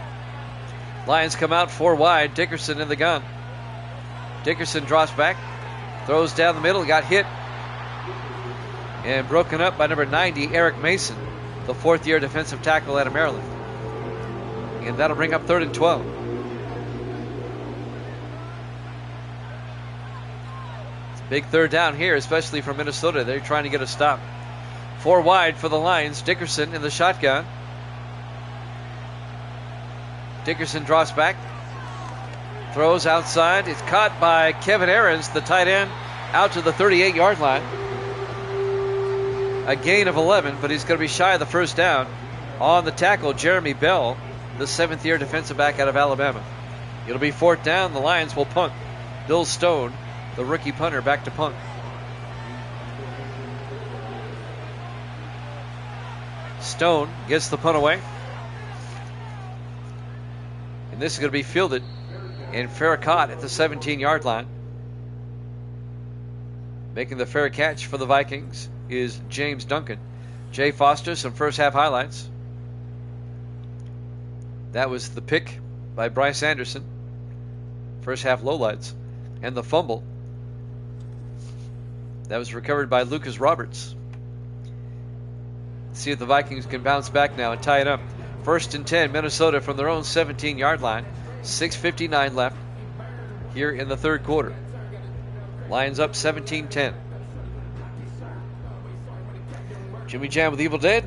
Speaker 1: Lions come out 4 wide. Dickerson in the gun. Dickerson drops back, throws down the middle, got hit, and broken up by number 90, Eric Mason, the 4th-year defensive tackle out of Maryland. And that'll bring up third and 12. Big third down here, especially for Minnesota. They're trying to get a stop. 4 wide for the Lions. Dickerson in the shotgun. Dickerson drops back. Throws outside. It's caught by Kevin Aarons, the tight end, out to the 38-yard line. a gain of 11, but he's going to be shy of the first down. On the tackle, Jeremy Bell, the 7th-year defensive back out of Alabama. It'll be 4th down. The Lions will punt. Bill Stone, the rookie punter, back to punt. Stone gets the punt away. And this is going to be fielded and fair caught at the 17-yard line. Making the fair catch for the Vikings is James Duncan. Jay Foster, some first half highlights. That was the pick by Bryce Anderson. First half lowlights. And the fumble. That was recovered by Lucas Roberts. See if the Vikings can bounce back now and tie it up. 1st and 10, Minnesota from their own 17-yard line. 6:59 left here in the third quarter. Lions up 17-10. Jimmy Jam with Evil Dead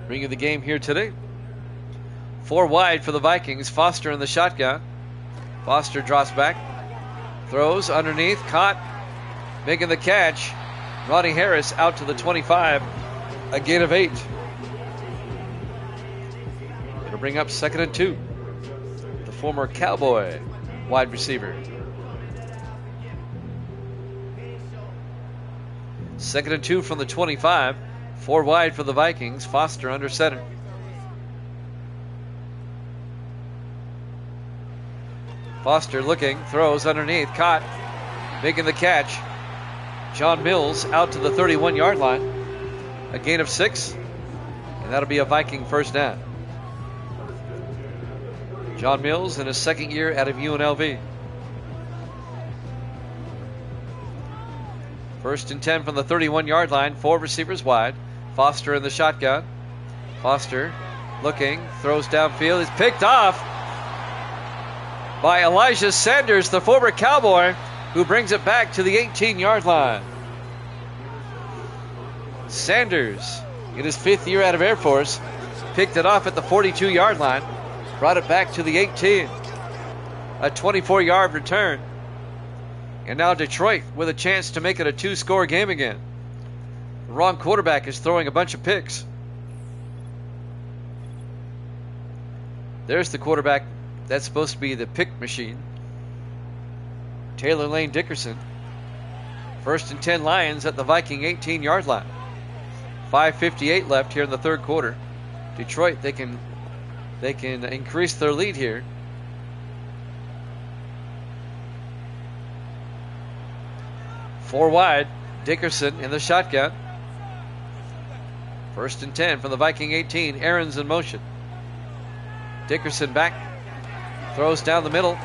Speaker 1: bringing the game here today. 4 wide for the Vikings. Foster in the shotgun. Foster drops back. Throws underneath. Caught. Making the catch. Ronnie Harris out to the 25. A gain of 8. It'll bring up 2nd and 2. The former Cowboy wide receiver. 2nd and 2 from the 25. 4 wide for the Vikings. Foster under center. Foster looking, throws underneath, caught, making the catch. John Mills out to the 31-yard line. A gain of 6, and that'll be a Viking first down. John Mills in his 2nd year out of UNLV. 1st and 10 from the 31-yard line. 4 receivers wide. Foster in the shotgun. Foster looking, throws downfield. He's picked off by Elijah Sanders, the former Cowboy, who brings it back to the 18-yard line. Sanders, in his 5th year out of Air Force, picked it off at the 42-yard line, brought it back to the 18. A 24-yard return. And now Detroit with a chance to make it a 2-score game again. The wrong quarterback is throwing a bunch of picks. There's the quarterback that's supposed to be the pick machine. Taylor Lane Dickerson. 1st and 10 Lions at the Viking 18-yard line. 5:58 left here in the third quarter. Detroit, they can increase their lead here. Four wide, Dickerson in the shotgun. 1st and 10 from the Viking 18. Aaron's in motion. Dickerson back. Throws down the middle.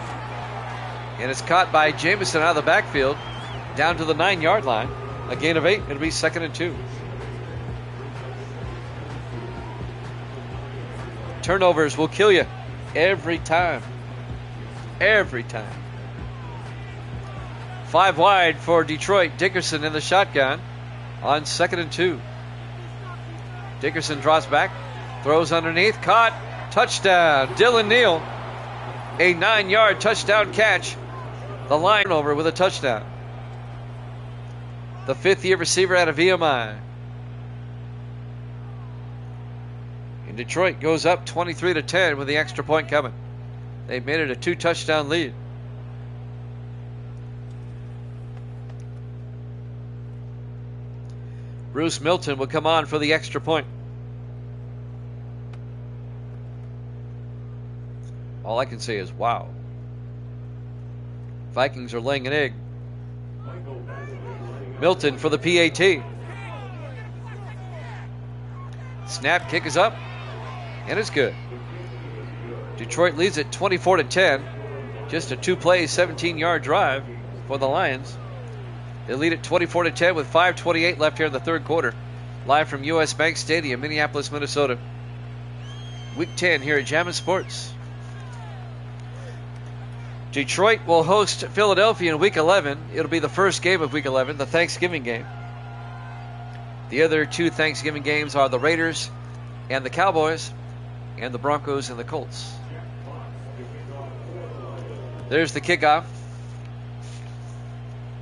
Speaker 1: And it's caught by Jameson out of the backfield. Down to the 9-yard line. A gain of 8. It'll be 2nd and 2. Turnovers will kill you every time. Every time. 5 wide for Detroit. Dickerson in the shotgun on 2nd and 2. Dickerson drops back. Throws underneath. Caught. Touchdown. Dylan Neal. A 9-yard touchdown catch. The line over with a touchdown. The 5th-year receiver out of VMI. And Detroit goes up 23-10 with the extra point coming. They've made it a 2-touchdown lead. Bruce Milton will come on for the extra point. All I can say is, wow. Vikings are laying an egg. Milton for the PAT. Snap, kick is up, and it's good. Detroit leads it 24-10. Just a 2-play, 17-yard drive for the Lions. They lead it 24-10 with 5:28 left here in the third quarter. Live from US Bank Stadium, Minneapolis, Minnesota. Week 10 here at Jammin' Sports. Detroit will host Philadelphia in Week 11. It'll be the first game of Week 11, the Thanksgiving game. The other 2 Thanksgiving games are the Raiders and the Cowboys, and the Broncos and the Colts. There's the kickoff.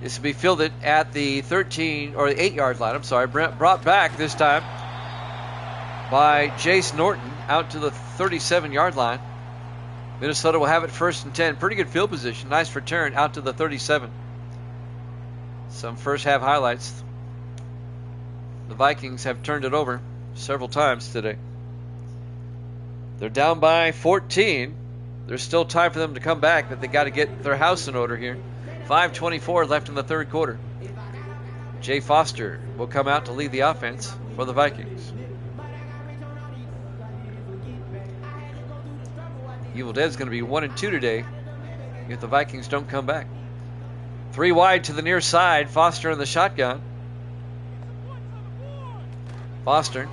Speaker 1: This will be fielded at the 13 or the 8-yard line. I'm sorry, brought back this time by Jace Norton out to the 37-yard line. Minnesota will have it 1st and 10. Pretty good field position. Nice return out to the 37. Some first half highlights. The Vikings have turned it over several times today. They're down by 14. There's still time for them to come back, but they got to get their house in order here. 5:24 left in the third quarter. Jay Foster will come out to lead the offense for the Vikings. Evil Dead's going to be 1 and 2 today if the Vikings don't come back. 3 wide to the near side. Foster in the shotgun. Foster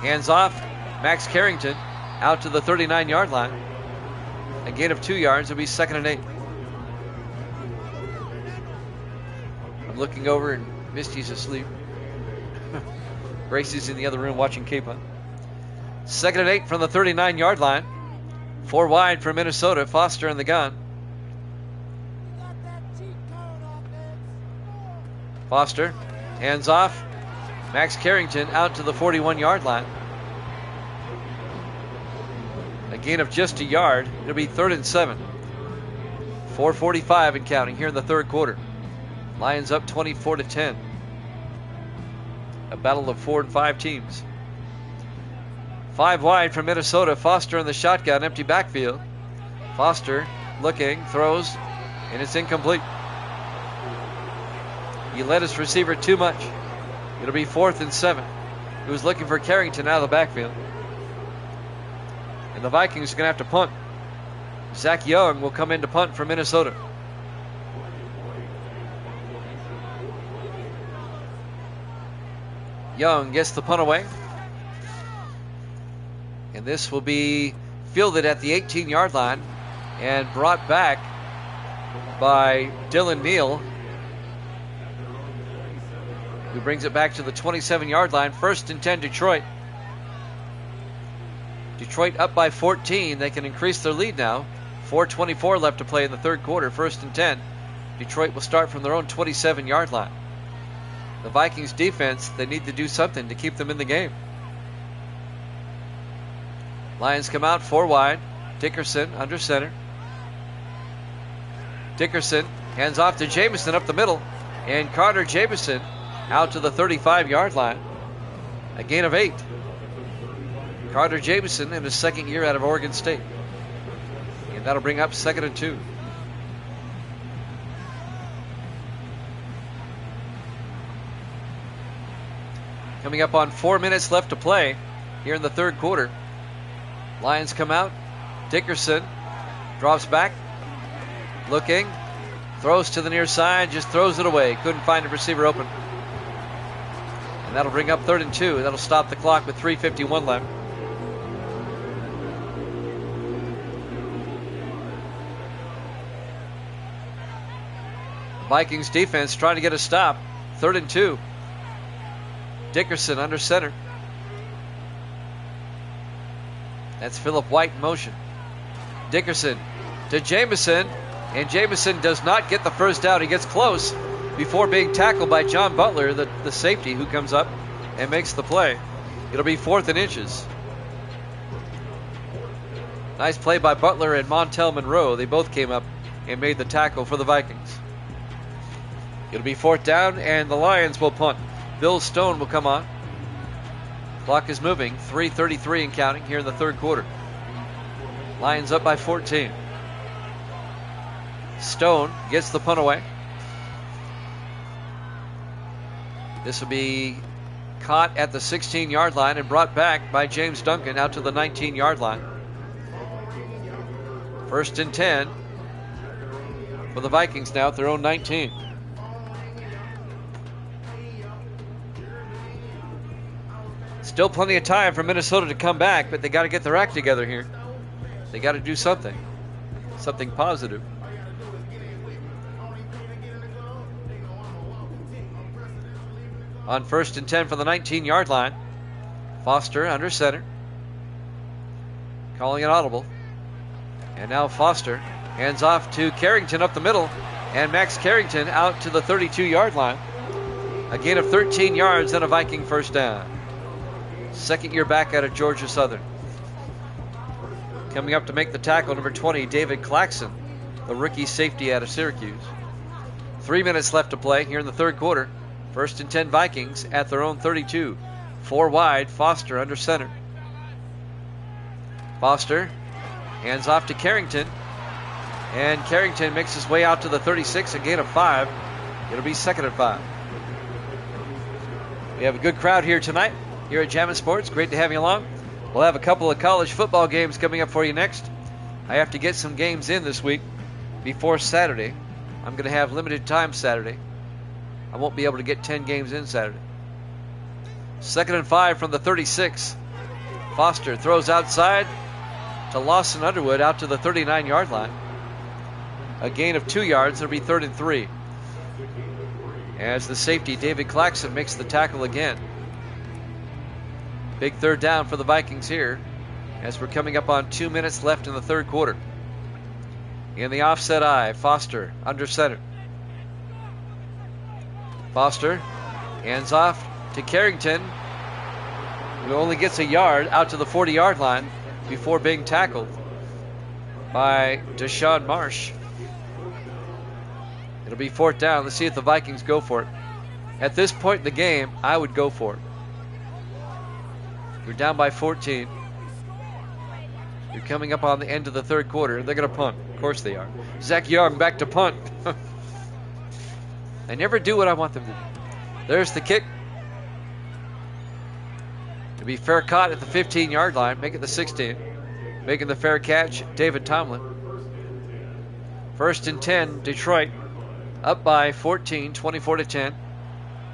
Speaker 1: hands off. Max Carrington out to the 39-yard line. A gain of 2 yards. It'll be 2nd and 8. I'm looking over and Misty's asleep. Gracie's in the other room watching K-Pun. 2nd and 8 from the 39-yard line. 4 wide for Minnesota. Foster in the gun. Foster hands off. Max Carrington out to the 41-yard line. A gain of just a yard. It'll be 3rd and 7. 4:45 and counting here in the third quarter. Lions up 24-10. A battle of 4 and 5 teams. 5 wide for Minnesota. Foster in the shotgun. Empty backfield. Foster looking, throws, and it's incomplete. He led his receiver too much. It'll be 4th and 7. He was looking for Carrington out of the backfield. And the Vikings are going to have to punt. Zach Young will come in to punt for Minnesota. Young gets the punt away. And this will be fielded at the 18-yard line and brought back by Dylan Neal, who brings it back to the 27-yard line. 1st and 10 Detroit. Detroit up by 14. They can increase their lead now. 4:24 left to play in the third quarter. 1st and 10. Detroit will start from their own 27-yard line. The Vikings defense, they need to do something to keep them in the game. Lions come out 4 wide. Dickerson under center. Dickerson hands off to Jamison up the middle. And Carter Jamison out to the 35-yard line. A gain of 8. Carter Jamison in his 2nd year out of Oregon State. And that'll bring up 2nd and 2. Coming up on 4 minutes left to play here in the third quarter. Lions come out. Dickerson drops back. Looking. Throws to the near side. Just throws it away. Couldn't find a receiver open. And that'll bring up 3rd and 2. That'll stop the clock with 3:51 left. Vikings defense trying to get a stop. 3rd and 2. Dickerson under center. That's Philip White in motion. Dickerson to Jamison. And Jamison does not get the first down. He gets close before being tackled by John Butler, the safety, who comes up and makes the play. It'll be 4th and inches. Nice play by Butler and Montel Monroe. They both came up and made the tackle for the Vikings. It'll be 4th down, and the Lions will punt. Bill Stone will come on. Clock is moving. 3:33 and counting here in the third quarter. Lions up by 14. Stone gets the punt away. This will be caught at the 16-yard line and brought back by James Duncan out to the 19-yard line. 1st and 10 for the Vikings now at their own 19. Still plenty of time for Minnesota to come back, but they got to get their act together here. They got to do something positive. On 1st and 10 for the 19-yard line. Foster under center. Calling it audible. And now Foster hands off to Carrington up the middle. And Max Carrington out to the 32-yard line. A gain of 13 yards and a Viking first down. Second year back out of Georgia Southern. Coming up to make the tackle, number 20, David Claxon, the rookie safety out of Syracuse. 3 minutes left to play here in the third quarter. First and 10 Vikings at their own 32. 4 wide, Foster under center. Foster hands off to Carrington. And Carrington makes his way out to the 36, a gain of 5. It'll be second and 5. We have a good crowd here tonight here at Jammin' Sports. Great to have you along. We'll have a couple of college football games coming up for you next. I have to get some games in this week before Saturday. I'm going to have limited time Saturday. I won't be able to get 10 games in Saturday. Second and 5 from the 36. Foster throws outside to Lawson Underwood out to the 39-yard line. A gain of 2 yards. It'll be third and 3. As the safety, David Claxon, makes the tackle again. Big third down for the Vikings here as we're coming up on 2 minutes left in the third quarter. In the offset eye, Foster under center. Foster hands off to Carrington, who only gets a yard out to the 40-yard line before being tackled by Deshaun Marsh. It'll be fourth down. Let's see if the Vikings go for it. At this point in the game, I would go for it. You're down by 14. You're coming up on the end of the third quarter. They're going to punt. Of course they are. Zach Young back to punt. They never do what I want them to do. There's the kick. It'll be fair caught at the 15-yard line. Make it the 16. Making the fair catch, David Tomlin. First and 10, Detroit. Up by 14, 24-10.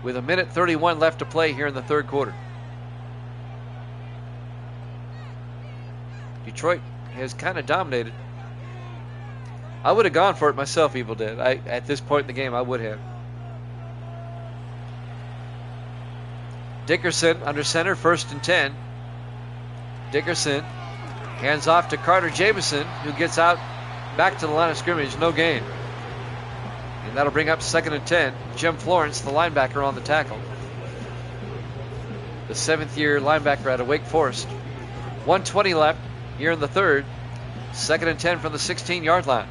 Speaker 1: With a minute 31 left to play here in the third quarter. Detroit has kind of dominated. I would have gone for it myself, Evil Dead. At this point in the game, I would have. Dickerson under center, first and 10. Dickerson hands off to Carter Jamison, who gets out back to the line of scrimmage. No gain. And that'll bring up second and 10. Jim Florence, the linebacker, on the tackle. The 7th-year linebacker out of Wake Forest. 1:20 left here in the third. Second and 10 from the 16-yard line.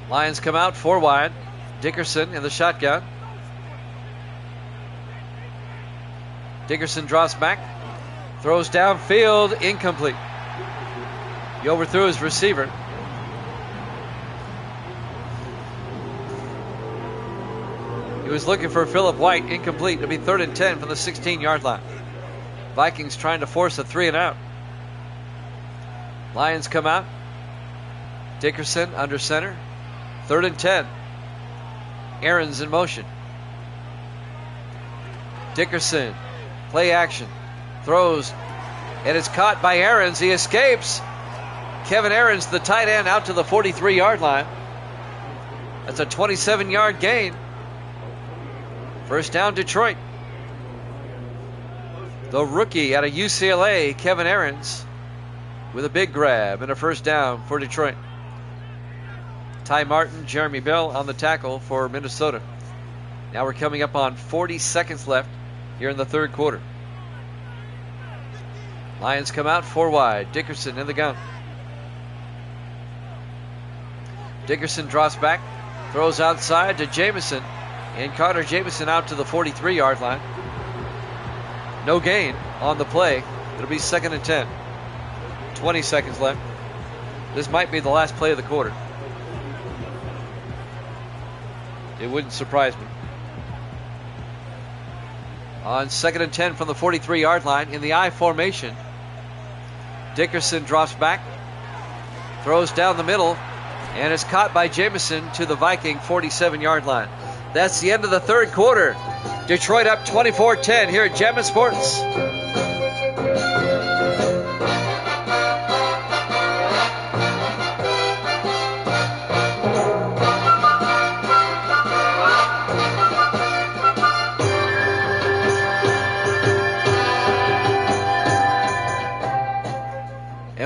Speaker 1: Lions come out 4 wide. Dickerson in the shotgun. Dickerson drops back. Throws downfield. Incomplete. He overthrew his receiver. He was looking for Philip White. Incomplete. It'll be third and 10 from the 16-yard line. Vikings trying to force a 3-and-out. Lions come out. Dickerson under center. Third and 10. Aaron's in motion. Dickerson. Play action. Throws. And it's caught by Aarons. He escapes. Kevin Aarons, the tight end, out to the 43-yard line. That's a 27-yard gain. First down, Detroit. The rookie out of UCLA, Kevin Aarons, with a big grab and a first down for Detroit. Ty Martin, Jeremy Bell on the tackle for Minnesota. Now we're coming up on 40 seconds left here in the third quarter. Lions come out 4 wide. Dickerson in the gun. Dickerson drops back, throws outside to Jamison, and Carter Jamison out to the 43-yard line. No gain on the play. It'll be second and 10. 20 seconds left. This might be the last play of the quarter. It wouldn't surprise me. On second and 10 from the 43-yard line in the I formation. Dickerson drops back, throws down the middle, and is caught by Jamison to the Viking 47-yard line. That's the end of the third quarter. Detroit up 24-10 here at Jammin' Sports.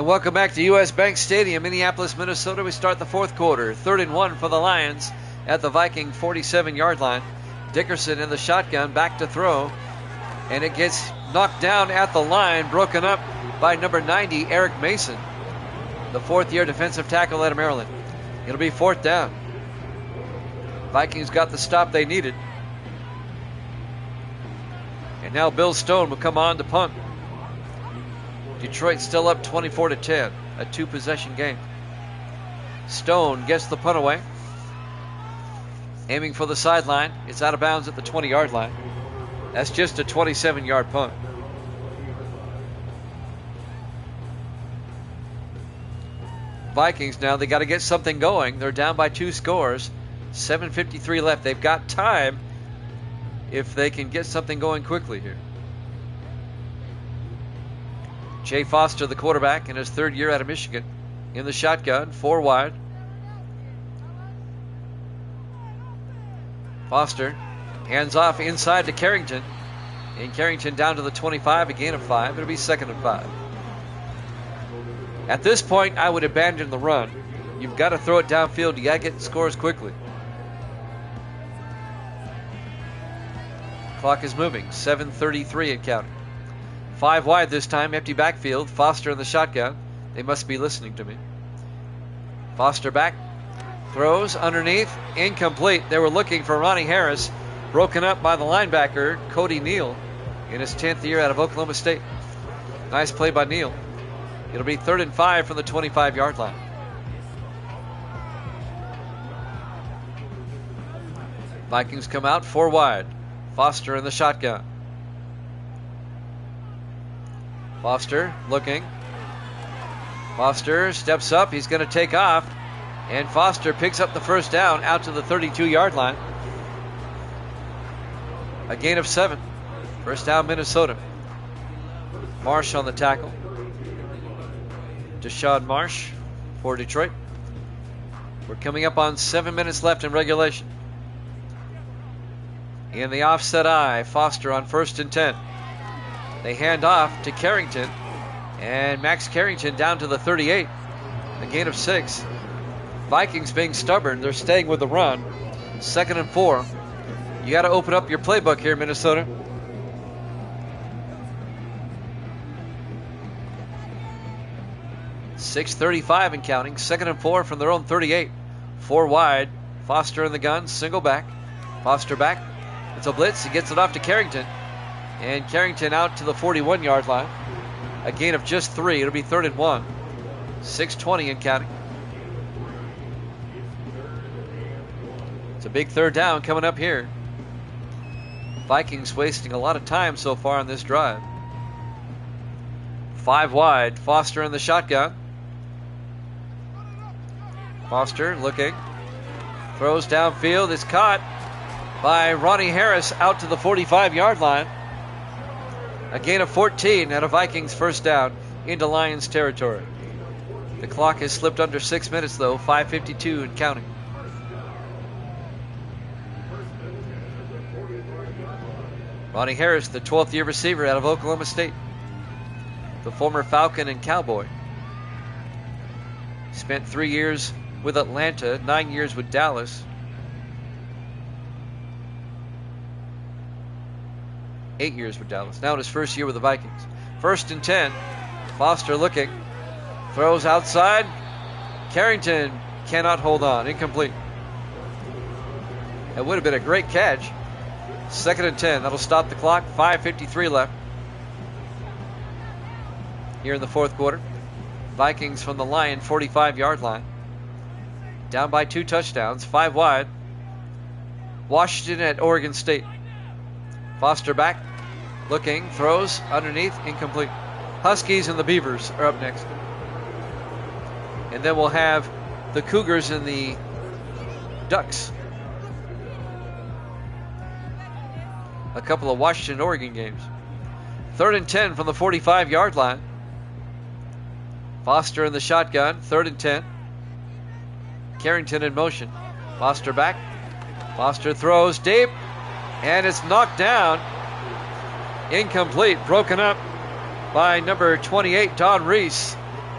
Speaker 1: And welcome back to U.S. Bank Stadium, Minneapolis, Minnesota. We start the fourth quarter. 3rd and 1 for the Lions at the Viking 47-yard line. Dickerson in the shotgun, back to throw. And it gets knocked down at the line, broken up by number 90, Eric Mason, the fourth-year defensive tackle out of Maryland. It'll be 4th down. Vikings got the stop they needed. And now Bill Stone will come on to punt. Detroit still up 24-10, a 2-possession game. Stone gets the punt away. Aiming for the sideline. It's out of bounds at the 20-yard line. That's just a 27-yard punt. Vikings now, they got to get something going. They're down by 2 scores. 7:53 left. They've got time if they can get something going quickly here. Jay Foster, the quarterback, in his 3rd year out of Michigan, in the shotgun, 4 wide. Foster hands off inside to Carrington. And Carrington down to the 25, a gain of 5. It'll be 2nd and 5. At this point, I would abandon the run. You've got to throw it downfield. You got to get scores quickly. Clock is moving. 7:33 and counting. 5 wide this time. Empty backfield. Foster in the shotgun. They must be listening to me. Foster back. Throws underneath. Incomplete. They were looking for Ronnie Harris. Broken up by the linebacker, Cody Neal, in his 10th year out of Oklahoma State. Nice play by Neal. It'll be 3rd and 5 from the 25-yard line. Vikings come out 4 wide. Foster in the shotgun. Foster looking. Foster steps up. He's going to take off. And Foster picks up the 1st down out to the 32-yard line. A gain of 7. 1st down, Minnesota. Marsh on the tackle. Deshaun Marsh for Detroit. We're coming up on 7 minutes left in regulation. In the offset eye, Foster on 1st and 10. They hand off to Carrington. And Max Carrington down to the 38. A gain of 6. Vikings being stubborn. They're staying with the run. 2nd and 4. You got to open up your playbook here, Minnesota. .635 and counting. 2nd and 4 from their own 38. 4 wide. Foster in the gun. Single back. Foster back. It's a blitz. He gets it off to Carrington. And Carrington out to the 41-yard line. A gain of just 3. It'll be 3rd and 1. 6:20 and counting. It's a big 3rd down coming up here. Vikings wasting a lot of time so far on this drive. 5 wide. Foster in the shotgun. Foster looking. Throws downfield. It's caught by Ronnie Harris out to the 45-yard line. A gain of 14 and a Vikings 1st down into Lions territory. The clock has slipped under 6 minutes though. 5:52 and counting. Ronnie Harris, the 12th year receiver out of Oklahoma State. The former Falcon and Cowboy. Spent 3 years with Atlanta, 9 years with Dallas. 8 years with Dallas. Now in his 1st year with the Vikings. 1st and 10. Foster looking. Throws outside. Carrington cannot hold on. Incomplete. That would have been a great catch. 2nd and 10. That'll stop the clock. 5:53 left. Here in the 4th quarter. Vikings from the Lion 45-yard line. Down by 2 touchdowns. 5 wide. Washington at Oregon State. Foster back. Looking. Throws. Underneath. Incomplete. Huskies and the Beavers are up next. And then we'll have the Cougars and the Ducks. A couple of Washington-Oregon games. 3rd and 10 from the 45-yard line. Foster in the shotgun. 3rd and 10. Carrington in motion. Foster back. Foster throws deep. And it's knocked down. Incomplete. Broken up by number 28, Don Reese.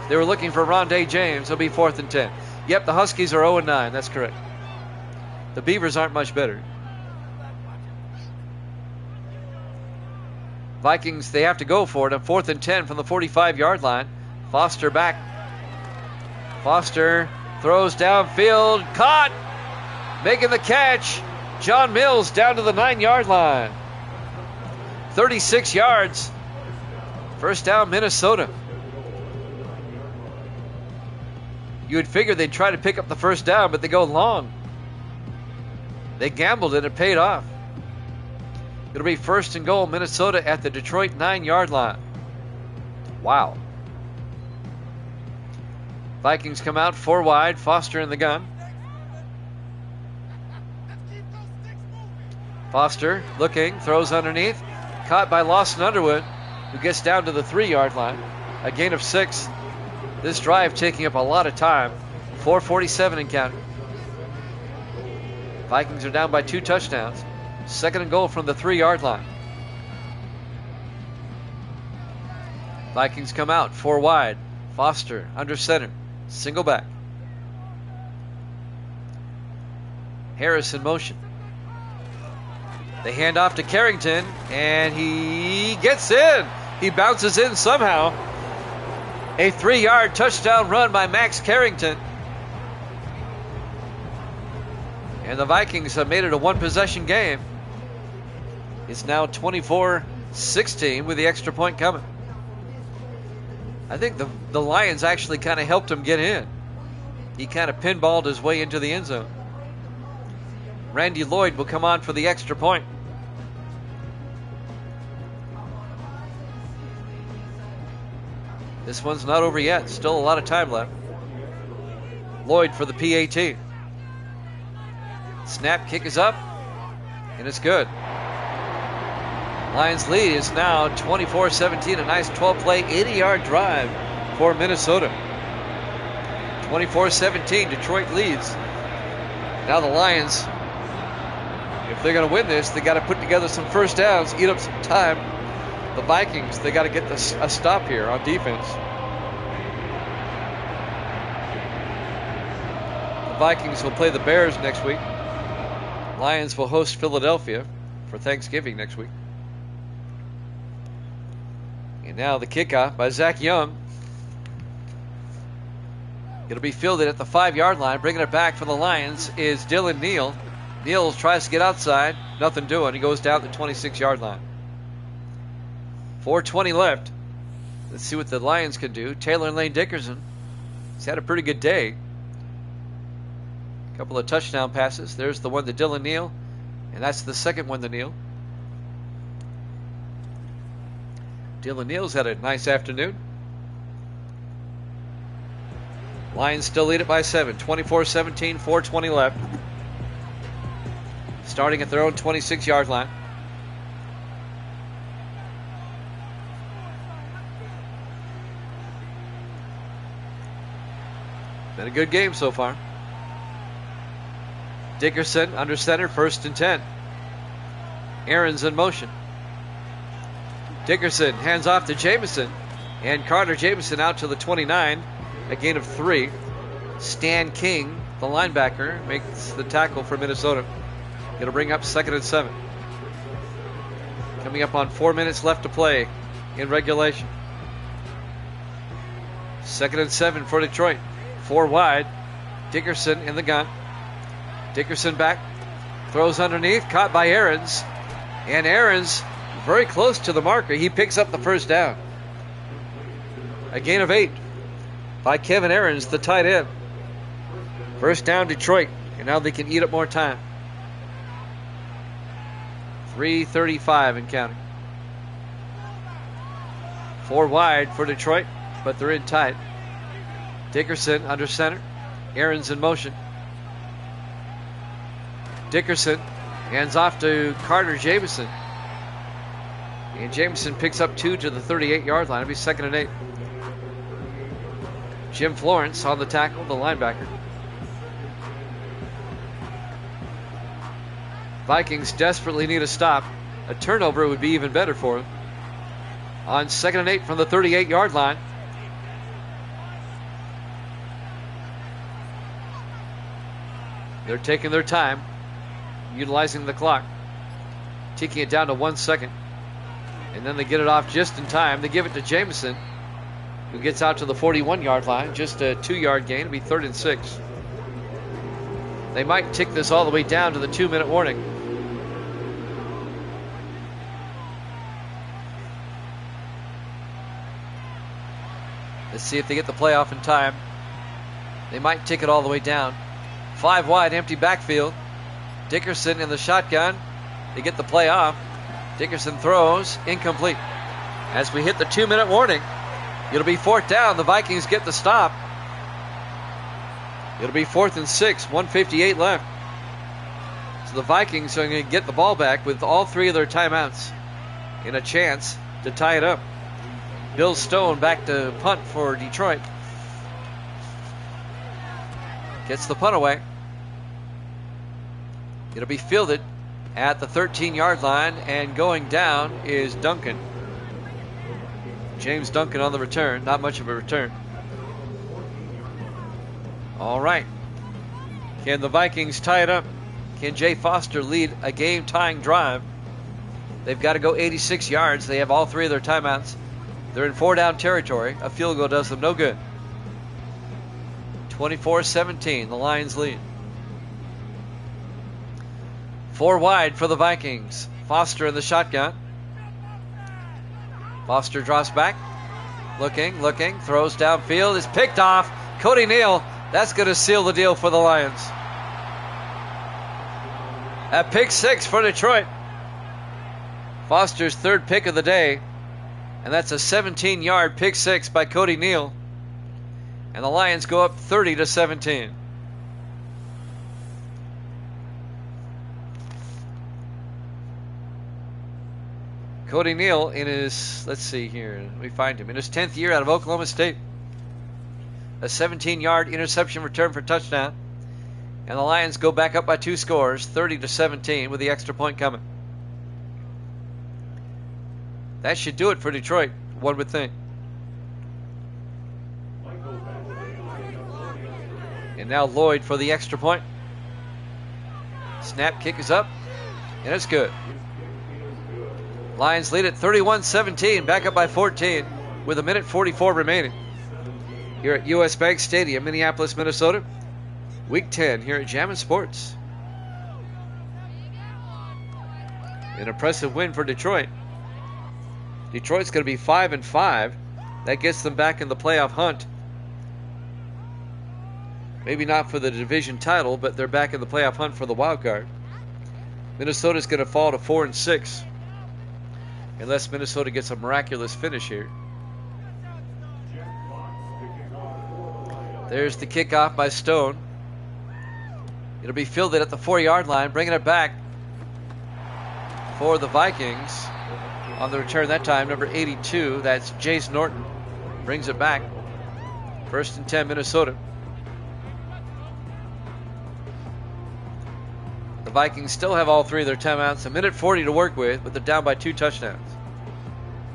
Speaker 1: They were looking for Rondé James. It'll be 4th and 10. Yep, the Huskies are 0-9. That's correct. The Beavers aren't much better. Vikings, they have to go for it on 4th and 10 from the 45-yard line. Foster back. Foster throws downfield. Caught. Making the catch. John Mills down to the 9-yard line. 36 yards. First down, Minnesota. You would figure they'd try to pick up the first down, but they go long. They gambled and it paid off. It'll be 1st and goal, Minnesota at the Detroit 9-yard line. Wow. Vikings come out 4 wide, Foster in the gun. Foster looking, throws underneath. Caught by Lawson Underwood, who gets down to the 3-yard line. A gain of 6. This drive taking up a lot of time. 4:47 in counting. Vikings are down by 2 touchdowns. 2nd and goal from the 3-yard line. Vikings come out 4 wide. Foster under center. Single back. Harris in motion. They hand off to Carrington, and he gets in. He bounces in somehow. A 3-yard touchdown run by Max Carrington. And the Vikings have made it a 1-possession game. It's now 24-16 with the extra point coming. I think the Lions actually kind of helped him get in. He kind of pinballed his way into the end zone. Randy Lloyd will come on for the extra point. This one's not over yet. Still a lot of time left. Lloyd for the PAT. Snap, kick is up, and it's good. Lions lead is now 24-17. A nice 12-play, 80-yard drive for Minnesota. 24-17, Detroit leads. Now the Lions, if they're going to win this, they got to put together some first downs, eat up some time. The Vikings, they got to get a stop here on defense. The Vikings will play the Bears next week. Lions will host Philadelphia for Thanksgiving next week. And now the kickoff by Zach Young. It'll be fielded at the 5-yard line. Bringing it back for the Lions is Dylan Neal. Neal tries to get outside. Nothing doing. He goes down the 26-yard line. 4:20 left. Let's see what the Lions can do. Taylor and Lane Dickerson. He's had a pretty good day. A couple of touchdown passes. There's the one to Dylan Neal. And that's the second one to Neal. Dylan Neal's had a nice afternoon. Lions still lead it by 7. 24-17, 4:20 left. Starting at their own 26-yard line. Been a good game so far. Dickerson under center, 1st and 10. Aaron's in motion. Dickerson hands off to Jamison. And Carter Jamison out to the 29. A gain of 3. Stan King, the linebacker, makes the tackle for Minnesota. Going to bring up 2nd and 7. Coming up on 4 minutes left to play in regulation. 2nd and 7 for Detroit. 4 wide. Dickerson in the gun. Dickerson back. Throws underneath. Caught by Aarons. And Aarons very close to the marker. He picks up the first down. A gain of 8 by Kevin Aarons, the tight end. First down, Detroit. And now they can eat up more time. 3:35 and counting. 4 wide for Detroit, but they're in tight. Dickerson under center. Aaron's in motion. Dickerson hands off to Carter Jamison. And Jamison picks up 2 to the 38-yard line. It'll be 2nd and 8. Jim Florence on the tackle, the linebacker. Vikings desperately need a stop. A turnover would be even better for them. On 2nd and 8 from the 38-yard line. They're taking their time, utilizing the clock, ticking it down to 1 second. And then they get it off just in time. They give it to Jameson, who gets out to the 41-yard line. Just a 2-yard gain. It'll be 3rd and 6. They might tick this all the way down to the 2-minute warning. Let's see if they get the play off in time. They might tick it all the way down. 5 wide, empty backfield. Dickerson in the shotgun. They get the play off. Dickerson throws, incomplete. As we hit the 2-minute warning, it'll be 4th down. The Vikings get the stop. It'll be 4th and 6, 1:58 left. So the Vikings are going to get the ball back with all 3 of their timeouts and a chance to tie it up. Bill Stone back to punt for Detroit. Gets the punt away. It'll be fielded at the 13-yard line, and going down is Duncan. James Duncan on the return. Not much of a return. All right. Can the Vikings tie it up? Can Jay Foster lead a game-tying drive? They've got to go 86 yards. They have all 3 of their timeouts. They're in 4-down territory. A field goal does them no good. 24-17, the Lions lead. 4 wide for the Vikings. Foster in the shotgun. Foster drops back. Looking, throws downfield. Is picked off. Cody Neal. That's going to seal the deal for the Lions. A pick 6 for Detroit. Foster's 3rd pick of the day. And that's a 17-yard pick 6 by Cody Neal. And the Lions go up 30-17. Cody Neal in his, let's see here, let me find him, in his 10th year out of Oklahoma State. A 17-yard interception return for touchdown. And the Lions go back up by 2 scores, 30-17, with the extra point coming. That should do it for Detroit, one would think. And now Lloyd for the extra point. Snap, kick is up, and it's good. Lions lead at 31-17, back up by 14 with 1:44 remaining. Here at US Bank Stadium, Minneapolis, Minnesota. Week 10 here at Jammin' Sports. An impressive win for Detroit. Detroit's going to be 5-5. That gets them back in the playoff hunt. Maybe not for the division title, but they're back in the playoff hunt for the wild card. Minnesota's going to fall to 4-6. Unless Minnesota gets a miraculous finish here. There's the kickoff by Stone. It'll be fielded at the 4-yard line, bringing it back for the Vikings. On the return that time, number 82, that's Jace Norton. Brings it back. 1st and 10, Minnesota. The Vikings still have all 3 of their timeouts. 1:40 to work with, but they're down by 2 touchdowns.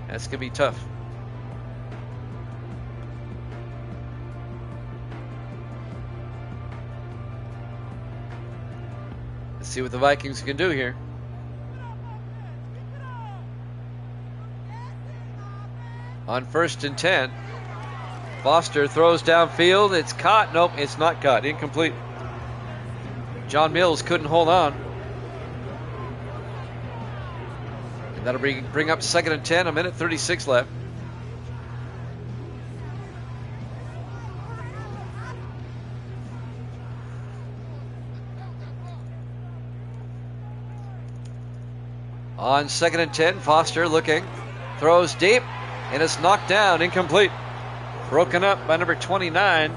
Speaker 1: That's going to be tough. Let's see what the Vikings can do here. On 1st and 10, Foster throws downfield. It's caught. Nope, it's not caught. Incomplete. John Mills couldn't hold on. And that'll bring up 2nd and 10, 1:36 left. On 2nd and 10, Foster looking. Throws deep, and it's knocked down. Incomplete. Broken up by number 29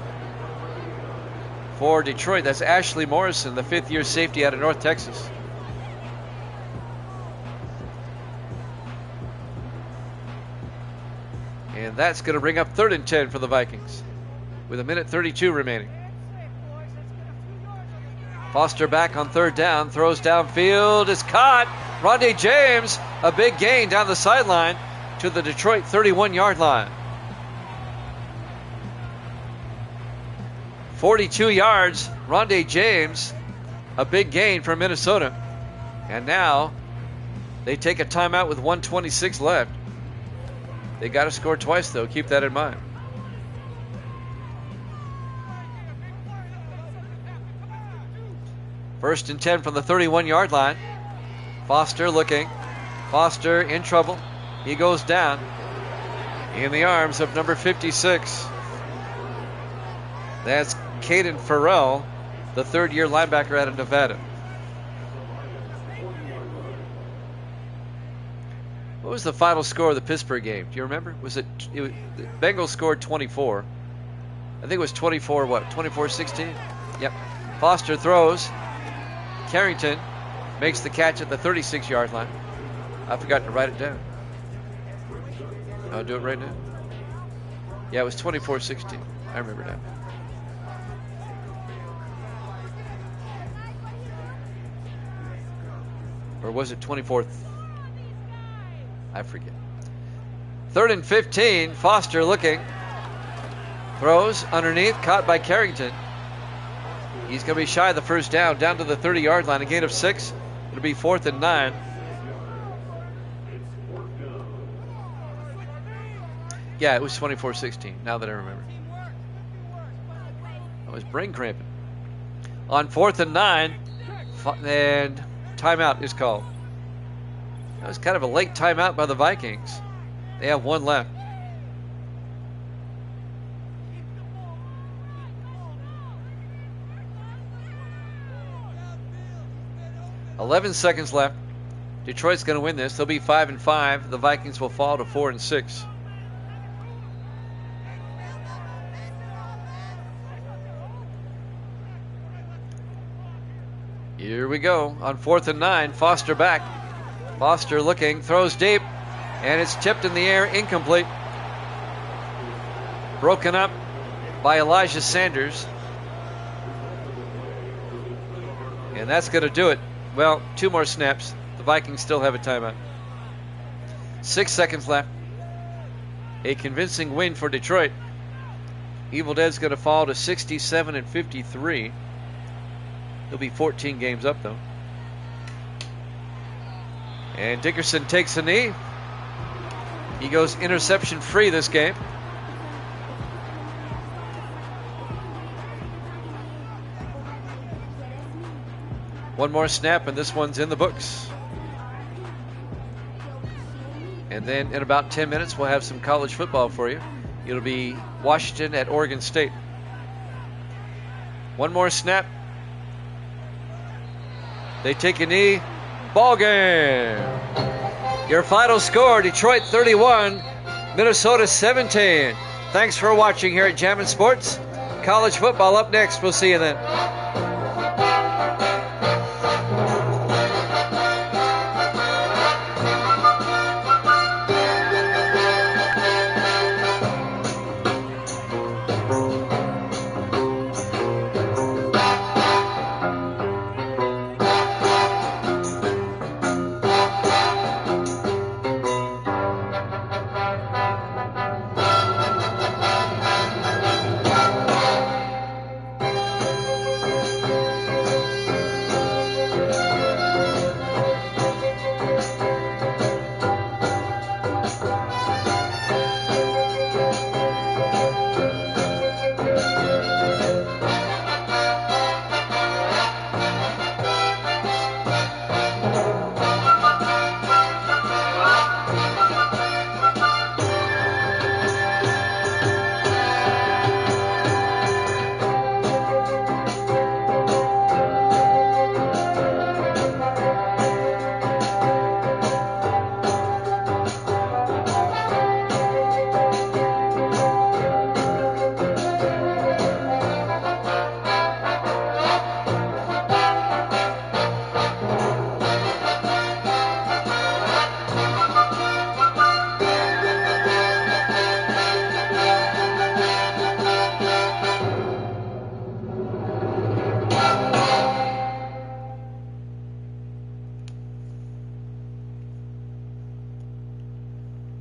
Speaker 1: for Detroit. That's Ashley Morrison, the 5th-year safety out of North Texas. And that's going to bring up 3rd and 10 for the Vikings with 1:32 remaining. Foster back on 3rd down, throws downfield, is caught. Rondé James, a big gain down the sideline to the Detroit 31-yard line. 42 yards, Rondé James a big gain for Minnesota. And now they take a timeout with 1:26 left. They got to score twice, though. Keep that in mind. First and 10 from the 31-yard line. Foster looking. Foster in trouble. He goes down in the arms of number 56. That's Caden Farrell, the third-year linebacker out of Nevada. What was the final score of the Pittsburgh game? Do you remember? The Bengals scored 24. I think it was 24, what, 24-16? Yep. Foster throws. Carrington makes the catch at the 36-yard line. I forgot to write it down. I'll do it right now. Yeah, it was 24-16. I remember that. Or was it 24th? I forget. 3rd and 15. Foster looking. Throws underneath. Caught by Carrington. He's going to be shy of the first down. Down to the 30-yard line. A gain of 6. It'll be 4th and 9. Yeah, it was 24-16. Now that I remember. I was brain cramping. On 4th and 9. And timeout is called. That was kind of a late timeout by the Vikings. They have one left. "11 seconds left. Detroit's going to win this. They'll be 5-5. The Vikings will fall to 4-6. Here we go on 4th and 9. Foster back. Foster looking, throws deep, and it's tipped in the air, incomplete. Broken up by Elijah Sanders. And that's going to do it. Well, 2 more snaps. The Vikings still have a timeout. 6 seconds left. A convincing win for Detroit. Evil Dead's going to fall to 67-53. He'll be 14 games up, though. And Dickerson takes a knee. He goes interception free this game. One more snap, and this one's in the books. And then in about 10 minutes, we'll have some college football for you. It'll be Washington at Oregon State. One more snap. They take a knee. Ball game. Your final score, Detroit 31, Minnesota 17. Thanks for watching here at Jammin' Sports. College football up next. We'll see you then.